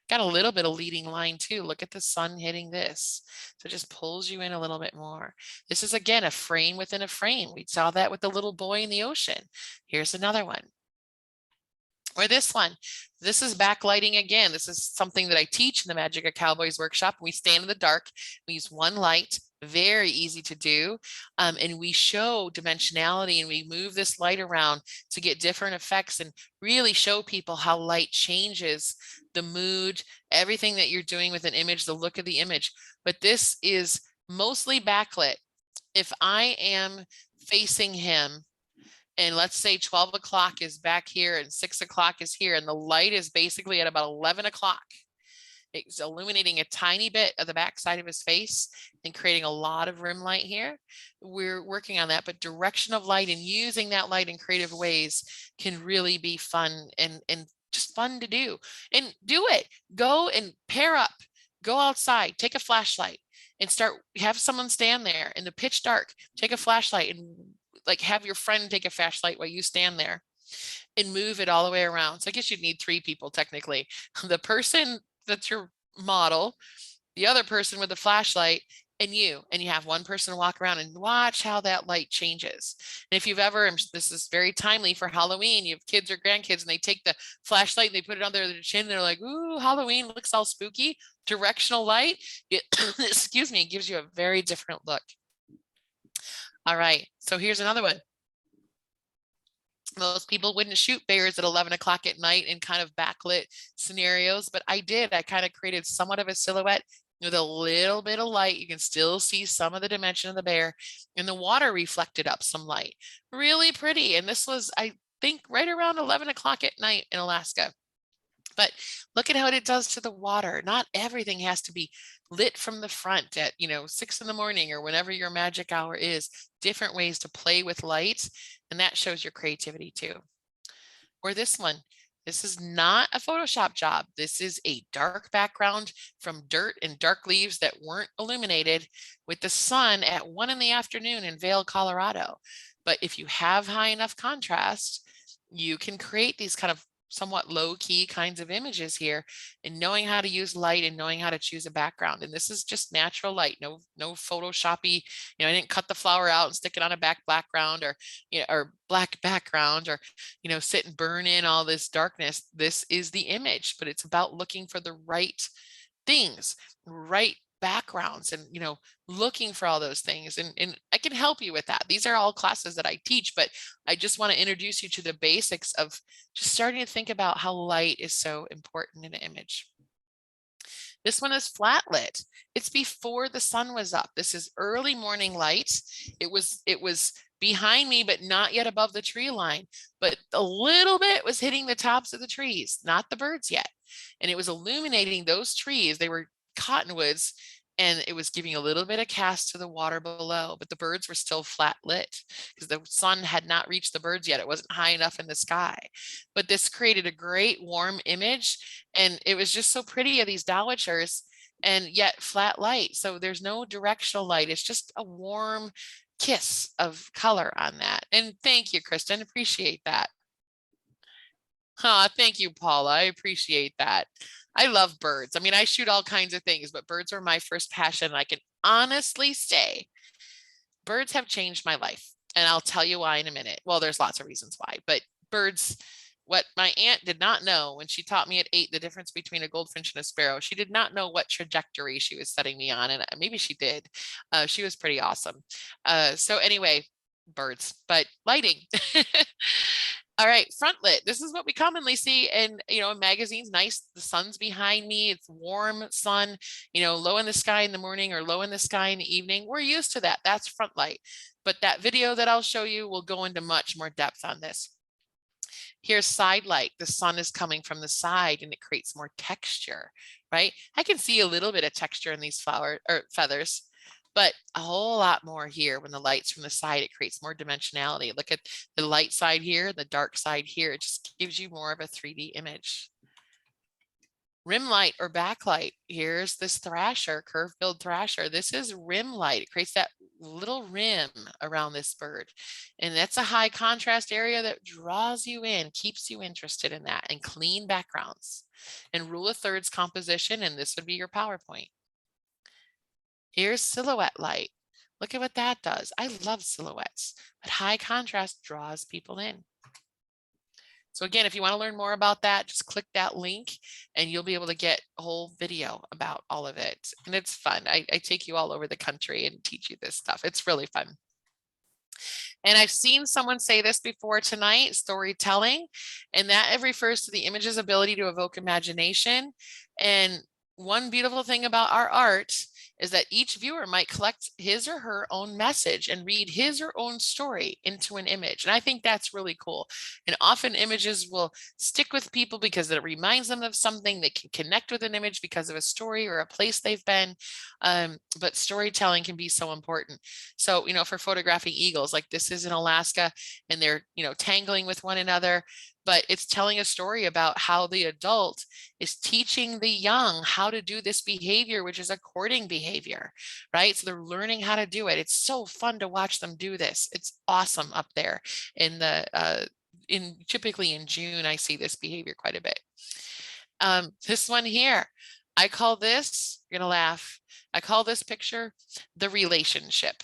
Got a little bit of leading line too. Look at the sun hitting this. So it just pulls you in a little bit more. This is again a frame within a frame. We saw that with the little boy in the ocean. Here's another one. Or this one, this is backlighting again. This is something that I teach in the Magic of Cowboys workshop. We stand in the dark, we use one light, very easy to do. And we show dimensionality and we move this light around to get different effects and really show people how light changes the mood, everything that you're doing with an image, the look of the image. But this is mostly backlit. If I am facing him, and let's say 12 o'clock is back here and 6 o'clock is here, and the light is basically at about 11 o'clock. It's illuminating a tiny bit of the back side of his face and creating a lot of rim light here. We're working on that, but direction of light and using that light in creative ways can really be fun and just fun to do. And do it. Go and pair up. Go outside. Take a flashlight and have someone stand there in the pitch dark. Take a flashlight and like have your friend take a flashlight while you stand there and move it all the way around. So I guess you'd need 3 people technically. The person that's your model, the other person with the flashlight, and you have one person walk around and watch how that light changes. And if you've ever, and this is very timely for Halloween, you have kids or grandkids and they take the flashlight and they put it under their chin, and they're like, ooh, Halloween looks all spooky. Directional light, excuse me, it gives you a very different look. All right, so here's another one. Most people wouldn't shoot bears at 11 o'clock at night in kind of backlit scenarios, but I did. I kind of created somewhat of a silhouette with a little bit of light. You can still see some of the dimension of the bear, and the water reflected up some light. Really pretty. And this was, I think, right around 11 o'clock at night in Alaska. But look at how it does to the water. Not everything has to be lit from the front at 6 in the morning or whenever your magic hour is. Different ways to play with light, and that shows your creativity too. Or this one. This is not a Photoshop job. This is a dark background from dirt and dark leaves that weren't illuminated with the sun at 1 in the afternoon in Vail, Colorado. But if you have high enough contrast, you can create these kind of somewhat low-key kinds of images here, and knowing how to use light and knowing how to choose a background. And this is just natural light, no Photoshoppy. I didn't cut the flower out and stick it on a background, or or black background, or sit and burn in all this darkness. This is the image, but it's about looking for the right things, right backgrounds, and looking for all those things, and I can help you with that. These are all classes that I teach, but I just want to introduce you to the basics of just starting to think about how light is so important in an image. This one is flat lit. It's before the sun was up. This is early morning light. It was behind me, but not yet above the tree line, but a little bit was hitting the tops of the trees, not the birds yet, and it was illuminating those trees. They were cottonwoods, and it was giving a little bit of cast to the water below, but the birds were still flat lit because the sun had not reached the birds yet. It wasn't high enough in the sky, but this created a great warm image, and it was just so pretty of these dowitchers, and yet flat light. So there's no directional light. It's just a warm kiss of color on that. And thank you, Kristen. Appreciate that. Thank you, Paula. I appreciate that. I love birds. I mean, I shoot all kinds of things, but birds were my first passion. And I can honestly say birds have changed my life. And I'll tell you why in a minute. Well, there's lots of reasons why, but birds, what my aunt did not know when she taught me at 8 the difference between a goldfinch and a sparrow, she did not know what trajectory she was setting me on. And maybe she did. She was pretty awesome. So anyway, birds, but lighting. All right, front lit. This is what we commonly see in, in magazines. Nice, the sun's behind me. It's warm sun, low in the sky in the morning or low in the sky in the evening. We're used to that. That's front light. But that video that I'll show you will go into much more depth on this. Here's side light. The sun is coming from the side and it creates more texture, right? I can see a little bit of texture in these feathers, but a whole lot more here. When the light's from the side, it creates more dimensionality. Look at the light side here, the dark side here. It just gives you more of a 3D image. Rim light or backlight. Here's this thrasher, curve-billed thrasher. This is rim light. It creates that little rim around this bird. And that's a high contrast area that draws you in, keeps you interested in that, and clean backgrounds. And rule of thirds composition, and this would be your PowerPoint. Here's silhouette light. Look at what that does. I love silhouettes, but high contrast draws people in. So again, if you want to learn more about that, just click that link and you'll be able to get a whole video about all of it. And it's fun. I take you all over the country and teach you this stuff. It's really fun. And I've seen someone say this before tonight, storytelling, and that refers to the image's ability to evoke imagination. And one beautiful thing about our art is that each viewer might collect his or her own message and read his or own story into an image. And I think that's really cool. And often images will stick with people because it reminds them of something. They can connect with an image because of a story or a place they've been. But storytelling can be so important. So, for photographing eagles, like this is in Alaska, and they're, tangling with one another. But it's telling a story about how the adult is teaching the young how to do this behavior, which is a courting behavior, right? So they're learning how to do it. It's so fun to watch them do this. It's awesome up there in the, typically in June, I see this behavior quite a bit. This one here, I call this, you're gonna laugh, I call this picture the relationship.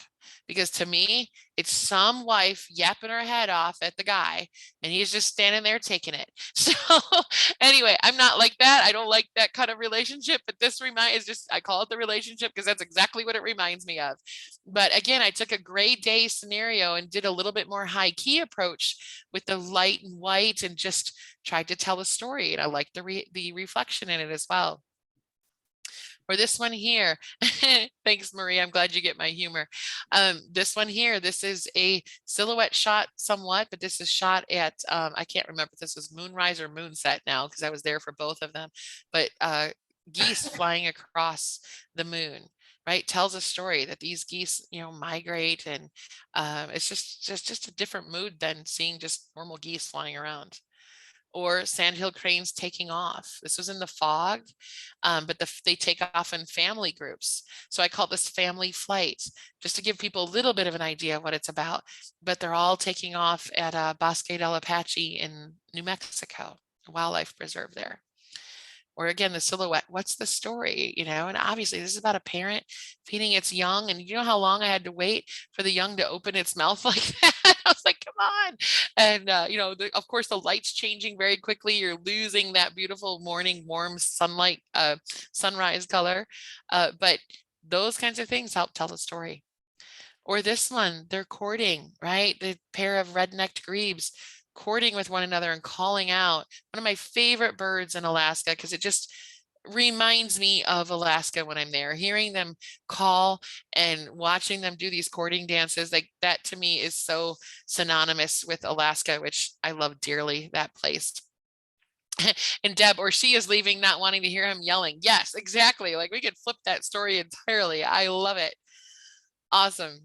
Because to me, it's some wife yapping her head off at the guy and he's just standing there taking it. So anyway, I'm not like that. I don't like that kind of relationship, but this is just, I call it the relationship because that's exactly what it reminds me of. But again, I took a gray day scenario and did a little bit more high key approach with the light and white and just tried to tell a story. And I like the reflection in it as well. Or this one here. Thanks, Marie. I'm glad you get my humor. This one here, this is a silhouette shot somewhat, but this is shot at, I can't remember if this was moonrise or moonset now because I was there for both of them, but geese flying across the moon, right? Tells a story that these geese, migrate, and it's just a different mood than seeing just normal geese flying around. Or sandhill cranes taking off. This was in the fog, but they take off in family groups. So I call this family flight, just to give people a little bit of an idea of what it's about. But they're all taking off at Bosque del Apache in New Mexico, a wildlife preserve there. Or again, the silhouette, what's the story? And obviously this is about a parent feeding its young. And you know how long I had to wait for the young to open its mouth like that? I was like, come on. And, of course, the light's changing very quickly. You're losing that beautiful morning, warm sunlight, sunrise color. But those kinds of things help tell the story. Or this one, they're courting, right? The pair of red-necked grebes courting with one another and calling out. One of my favorite birds in Alaska, because it just reminds me of Alaska when I'm there, hearing them call and watching them do these courting dances. Like that to me is so synonymous with Alaska, which I love dearly, that place. And Deb, or she is leaving not wanting to hear him yelling. Yes, exactly. Like we could flip that story entirely. I love it. Awesome.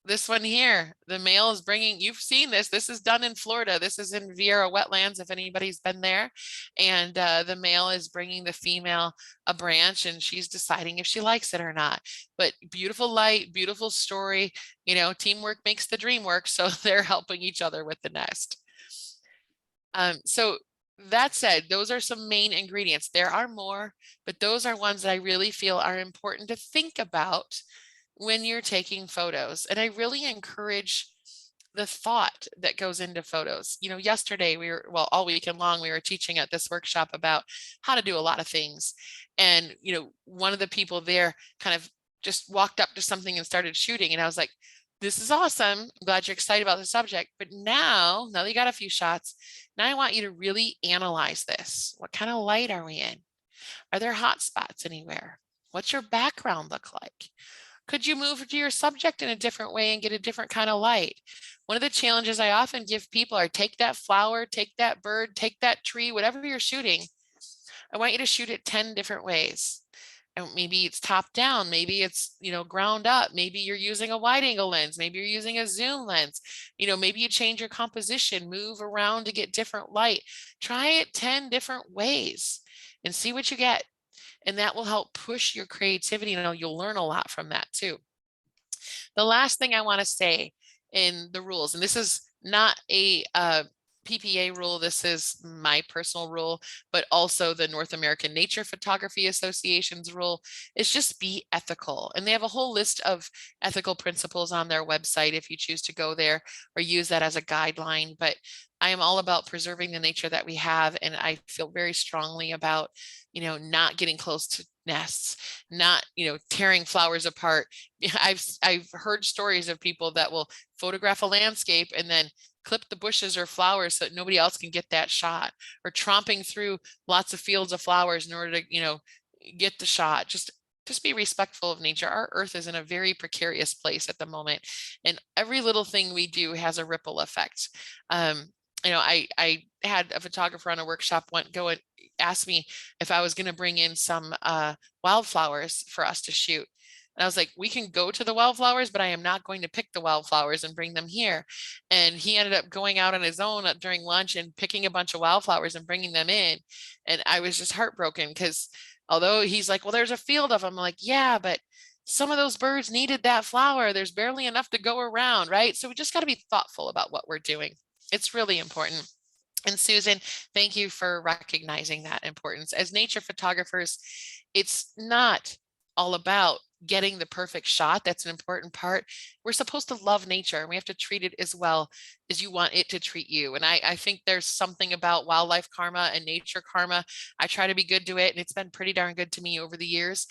This one here, the male is bringing, you've seen this is done in Florida. This is in Vieira wetlands, if anybody's been there. And the male is bringing the female a branch and she's deciding if she likes it or not. But beautiful light, beautiful story, teamwork makes the dream work. So they're helping each other with the nest. So that said, those are some main ingredients. There are more, but those are ones that I really feel are important to think about when you're taking photos. And I really encourage the thought that goes into photos. Yesterday all weekend long, we were teaching at this workshop about how to do a lot of things. And, one of the people there kind of just walked up to something and started shooting. And I was like, this is awesome. I'm glad you're excited about the subject. But now that you got a few shots, now I want you to really analyze this. What kind of light are we in? Are there hot spots anywhere? What's your background look like? Could you move to your subject in a different way and get a different kind of light? One of the challenges I often give people are take that flower, take that bird, take that tree, whatever you're shooting. I want you to shoot it 10 different ways. And maybe it's top down, maybe it's, ground up, maybe you're using a wide angle lens, maybe you're using a zoom lens, maybe you change your composition, move around to get different light. Try it 10 different ways and see what you get. And that will help push your creativity. You'll learn a lot from that too. The last thing I want to say in the rules, and this is not a PPA rule, this is my personal rule, but also the North American Nature Photography Association's rule, is just be ethical. And they have a whole list of ethical principles on their website if you choose to go there or use that as a guideline. But I am all about preserving the nature that we have. And I feel very strongly about, not getting close to nests, not, tearing flowers apart. I've heard stories of people that will photograph a landscape and then clip the bushes or flowers so that nobody else can get that shot, or tromping through lots of fields of flowers in order to, get the shot. Just be respectful of nature. Our earth is in a very precarious place at the moment, and every little thing we do has a ripple effect. I had a photographer on a workshop go and ask me if I was going to bring in some wildflowers for us to shoot. And I was like, we can go to the wildflowers, but I am not going to pick the wildflowers and bring them here. And he ended up going out on his own during lunch and picking a bunch of wildflowers and bringing them in. And I was just heartbroken because although he's like, well, there's a field of them. I'm like, yeah, but some of those birds needed that flower. There's barely enough to go around, right? So we just got to be thoughtful about what we're doing. It's really important. And Susan, thank you for recognizing that importance. As nature photographers, it's not all about getting the perfect shot. That's an important part. We're supposed to love nature, and we have to treat it as well as you want it to treat you. And I think there's something about wildlife karma and nature karma. I try to be good to it, and it's been pretty darn good to me over the years.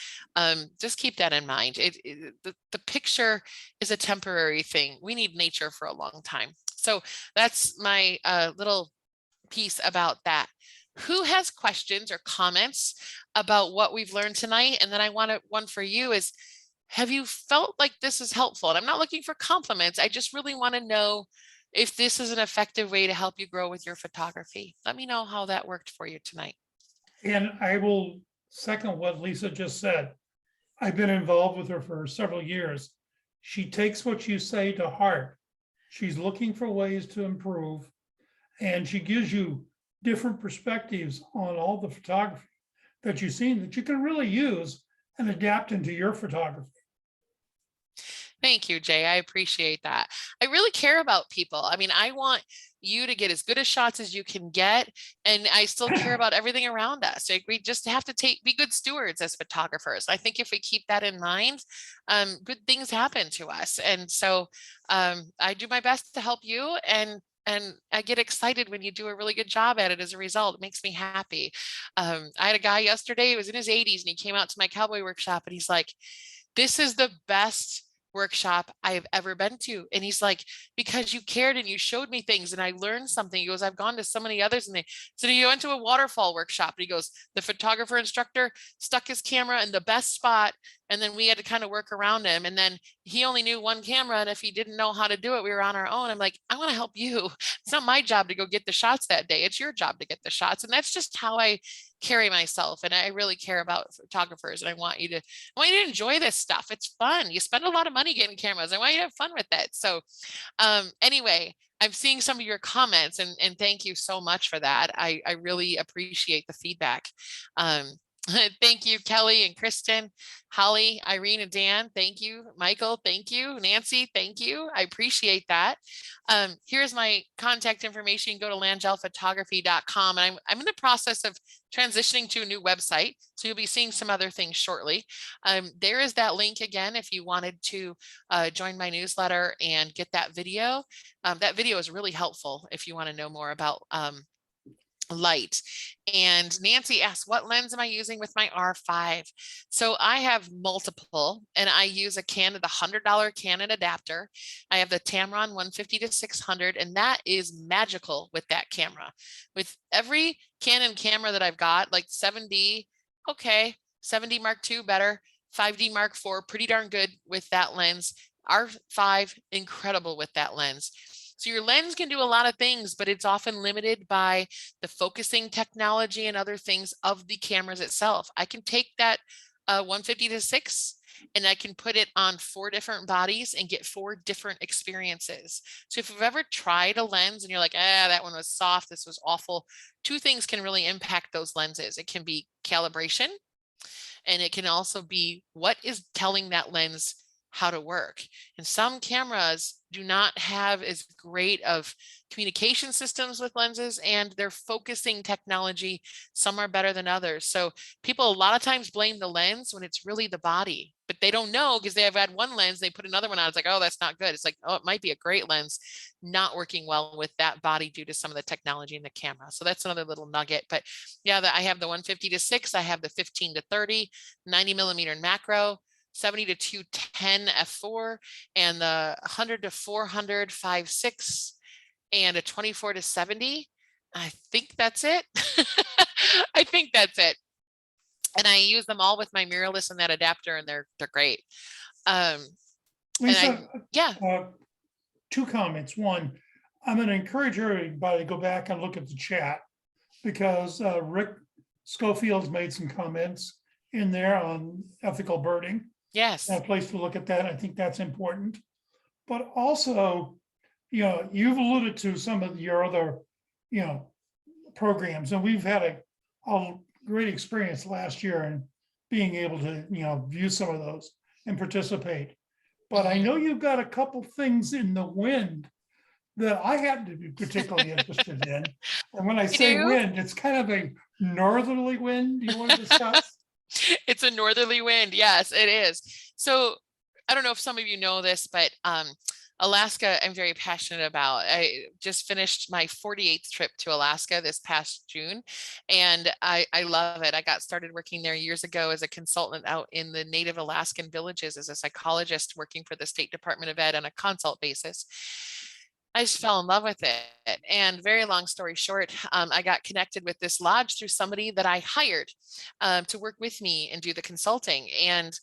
Just keep that in mind. The picture is a temporary thing. We need nature for a long time. So that's my little piece about that. Who has questions or comments about what we've learned tonight? And then I want one for you is, have you felt like this is helpful? And I'm not looking for compliments. I just really want to know if this is an effective way to help you grow with your photography. Let me know how that worked for you tonight. And I will second what Lisa just said. I've been involved with her for several years. She takes what you say to heart. She's looking for ways to improve, and she gives you different perspectives on all the photography that you've seen that you can really use and adapt into your photography. Thank you, Jay. I appreciate that. I really care about people. I mean, I want you to get as good a shots as you can get, and I still care about everything around us. Like, we just have to be good stewards as photographers. I think if we keep that in mind, good things happen to us. And so I do my best to help you, and I get excited when you do a really good job at it as a result. It makes me happy. I had a guy yesterday, he was in his 80s, and he came out to my cowboy workshop, and he's like, "This is the best workshop I have ever been to." And he's like, "Because you cared and you showed me things and I learned something." He goes, "I've gone to so many others." And they said, "You went to a waterfall workshop." And he goes, "The photographer instructor stuck his camera in the best spot, and then we had to kind of work around him. And then he only knew one camera, and if he didn't know how to do it, we were on our own." I'm like, I want to help you. It's not my job to go get the shots that day. It's your job to get the shots. And that's just how I carry myself. And I really care about photographers, and I want you to enjoy this stuff. It's fun. You spend a lot of money getting cameras. I want you to have fun with it. So anyway, I'm seeing some of your comments, and thank you so much for that. I really appreciate the feedback. Thank you, Kelly and Kristen, Holly, Irene, and Dan. Thank you. Michael, thank you. Nancy, thank you. I appreciate that. Here's my contact information. You can go to langelphotography.com. And I'm in the process of transitioning to a new website, so you'll be seeing some other things shortly. There is that link again if you wanted to join my newsletter and get that video. That video is really helpful if you want to know more about light. And Nancy asked, what lens am I using with my R5? So I have multiple, and I use the $100 Canon adapter. I have the Tamron 150-600, and that is magical with that camera. With every Canon camera that I've got, like 7D, okay, 7D Mark II better, 5D Mark IV, pretty darn good with that lens. R5, incredible with that lens. So your lens can do a lot of things, but it's often limited by the focusing technology and other things of the cameras itself. I can take that 150-6 and I can put it on 4 different bodies and get 4 different experiences. So if you've ever tried a lens and you're like, that one was soft, this was awful, 2 things can really impact those lenses. It can be calibration, and it can also be what is telling that lens how to work. And some cameras do not have as great of communication systems with lenses, and their focusing technology, some are better than others. So people a lot of times blame the lens when it's really the body, but they don't know because they have had one lens, they put another one on, it's like, oh, that's not good. It's like, oh, it might be a great lens, not working well with that body due to some of the technology in the camera. So that's another little nugget. But yeah, I have the 150-6, I have the 15-30, 90mm in macro, 70-210 f4, and the 100-400 5.6, and a 24-70. I think that's it. I think that's it. And I use them all with my mirrorless and that adapter, and they're great. Lisa, yeah. 2 comments. One, I'm going to encourage everybody to go back and look at the chat, because Rick Schofield's made some comments in there on ethical birding. Yes. A place to look at that. I think that's important. But also, you've alluded to some of your other, programs, and we've had a great experience last year in being able to, view some of those and participate. But I know you've got a couple things in the wind that I happen to be particularly interested in. And when I You say do? wind, it's kind of a northerly wind. Do you want to discuss? It's a northerly wind. Yes, it is. So I don't know if some of you know this, but Alaska, I'm very passionate about. I just finished my 48th trip to Alaska this past June, and I love it. I got started working there years ago as a consultant out in the Native Alaskan villages as a psychologist working for the State Department of Ed on a consult basis. I just fell in love with it. And very long story short, I got connected with this lodge through somebody that I hired to work with me and do the consulting. And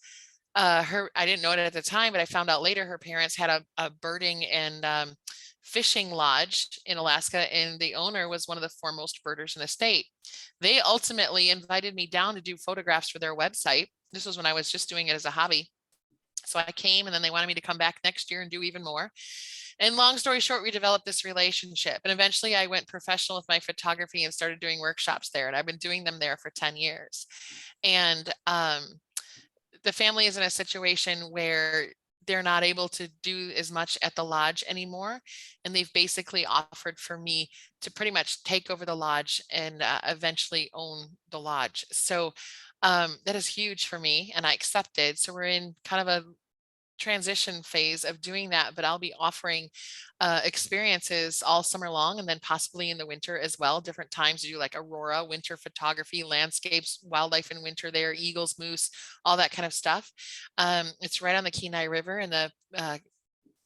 I didn't know it at the time, but I found out later her parents had a birding and fishing lodge in Alaska, and the owner was one of the foremost birders in the state. They ultimately invited me down to do photographs for their website. This was when I was just doing it as a hobby. So I came, and then they wanted me to come back next year and do even more. And long story short, we developed this relationship. And eventually I went professional with my photography and started doing workshops there. And I've been doing them there for 10 years. And the family is in a situation where they're not able to do as much at the lodge anymore. And they've basically offered for me to pretty much take over the lodge and eventually own the lodge. So that is huge for me, and I accepted. So we're in kind of a transition phase of doing that, but I'll be offering experiences all summer long, and then possibly in the winter as well. Different times to do like aurora, winter photography, landscapes, wildlife in winter there, eagles, moose, all that kind of stuff. It's right on the Kenai River in the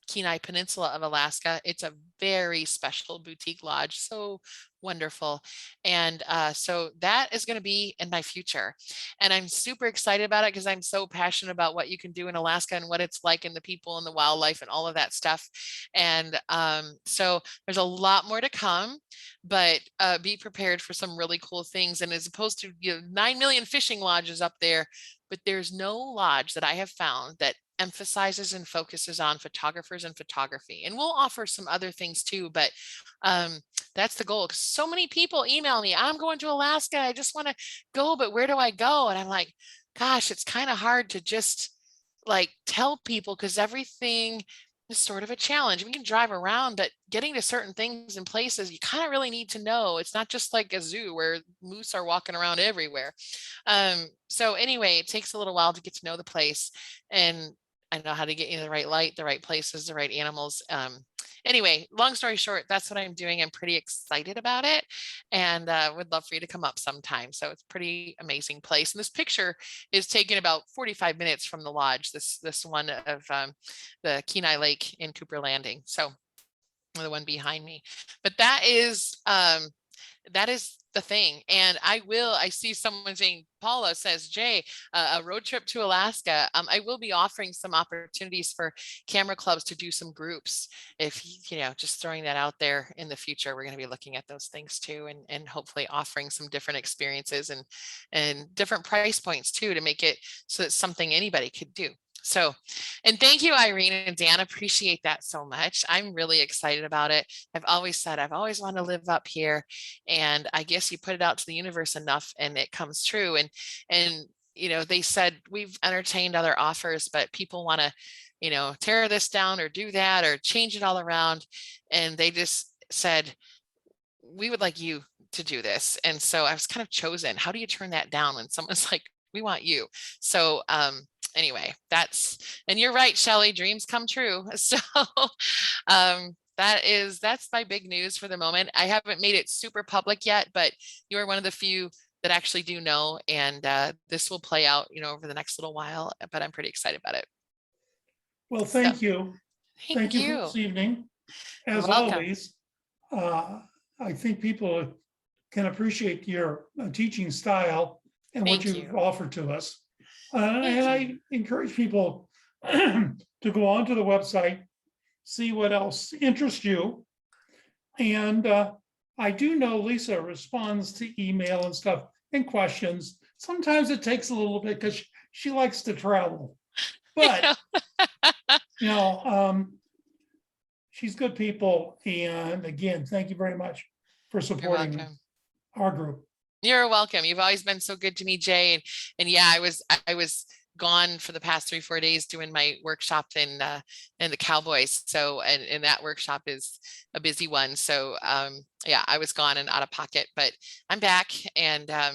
Kenai Peninsula of Alaska. It's a very special boutique lodge, so wonderful. And so that is going to be in my future. And I'm super excited about it because I'm so passionate about what you can do in Alaska and what it's like and the people and the wildlife and all of that stuff. And so there's a lot more to come, but be prepared for some really cool things. And as opposed to 9 million fishing lodges up there, but there's no lodge that I have found that emphasizes and focuses on photographers and photography. And we'll offer some other things too, but that's the goal. So many people email me, I'm going to Alaska, I just want to go, but where do I go? And I'm like, gosh, it's kind of hard to just like tell people because everything is sort of a challenge. We can drive around, but getting to certain things and places, you kind of really need to know. It's not just like a zoo where moose are walking around everywhere. So anyway, it takes a little while to get to know the place, and I know how to get you the right light, the right places, the right animals. Anyway, long story short, that's what I'm doing. I'm pretty excited about it, and would love for you to come up sometime. So it's a pretty amazing place. And this picture is taken about 45 minutes from the lodge, this one of the Kenai Lake in Cooper Landing. So the one behind me, but that is the thing. And I see someone saying, Paula says, Jay, a road trip to Alaska. I will be offering some opportunities for camera clubs to do some groups. If, just throwing that out there in the future, we're going to be looking at those things too, and hopefully offering some different experiences and different price points too, to make it so it's something anybody could do. So, and thank you, Irene and Dan, appreciate that so much. I'm really excited about it. I've always said, I've always wanted to live up here. And I guess you put it out to the universe enough and it comes true. And they said, we've entertained other offers, but people want to, tear this down or do that or change it all around. And they just said, we would like you to do this. And so I was kind of chosen. How do you turn that down when someone's like, we want you? So, anyway, and you're right, Shelley, dreams come true. So that's my big news for the moment. I haven't made it super public yet, but you are one of the few that actually do know. And this will play out, over the next little while, but I'm pretty excited about it. Well, thank you. Thank you you for this evening. As welcome. always, I think people can appreciate your teaching style and what you've offered to us. And I encourage people to go onto the website, see what else interests you. And I do know Lisa responds to email and stuff and questions. Sometimes it takes a little bit because she likes to travel. But, she's good people. And again, thank you very much for supporting our group. You're welcome. You've always been so good to me, Jay. And yeah, I was gone for the past 3-4 days doing my workshop in the Cowboys. So, and that workshop is a busy one. So yeah, I was gone and out of pocket, but I'm back, and a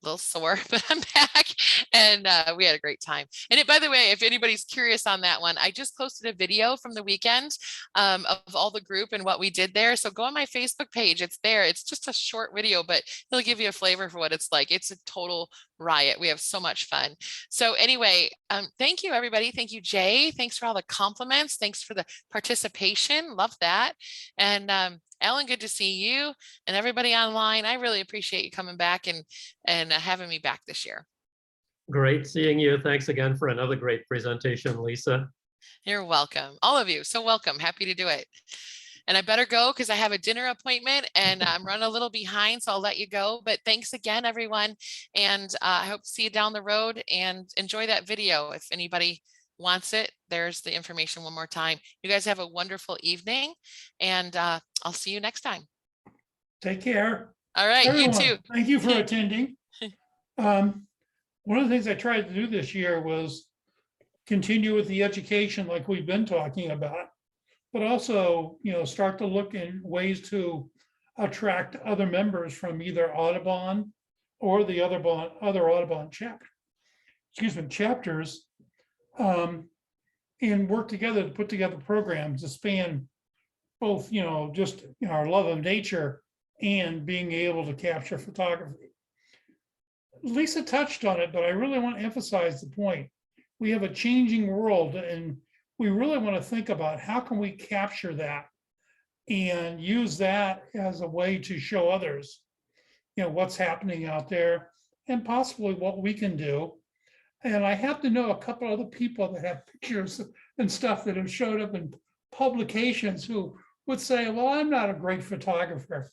little sore, but I'm back, and we had a great time. And by the way, if anybody's curious on that one, I just posted a video from the weekend of all the group and what we did there. So go on my Facebook page. It's there. It's just a short video, but it'll give you a flavor for what it's like. It's a total riot. We have so much fun. So anyway, thank you, everybody. Thank you, Jay. Thanks for all the compliments. Thanks for the participation. Love that. And Ellen, good to see you, and everybody online. I really appreciate you coming back and having me back this year. Great seeing you. Thanks again for another great presentation, Lisa. You're welcome. All of you. So welcome. Happy to do it. And I better go because I have a dinner appointment and I'm running a little behind, so I'll let you go. But thanks again, everyone. And I hope to see you down the road, and enjoy that video. If anybody wants it, there's the information one more time. You guys have a wonderful evening, and I'll see you next time. Take care. All right, Everyone, you too. thank you for attending. One of the things I tried to do this year was continue with the education like we've been talking about, but also, start to look in ways to attract other members from either Audubon or the other Audubon chapters, and work together to put together programs to span both, just our love of nature and being able to capture photography. Lisa touched on it, but I really want to emphasize the point. We have a changing world, and we really want to think about how can we capture that and use that as a way to show others, what's happening out there and possibly what we can do. And I happen to know a couple other people that have pictures and stuff that have showed up in publications who would say, well, I'm not a great photographer.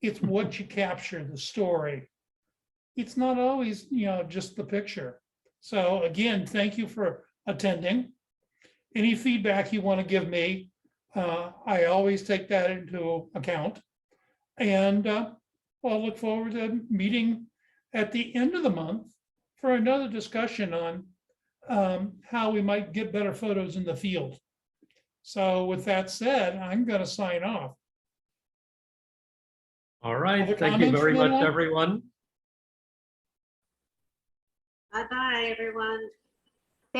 It's what you capture, the story. It's not always, just the picture. So again, thank you for attending. Any feedback you want to give me, I always take that into account. And I'll look forward to meeting at the end of the month for another discussion on how we might get better photos in the field. So with that said, I'm going to sign off. All right. Other Thank you comments very from much, anyone? everyone. Bye-bye, everyone.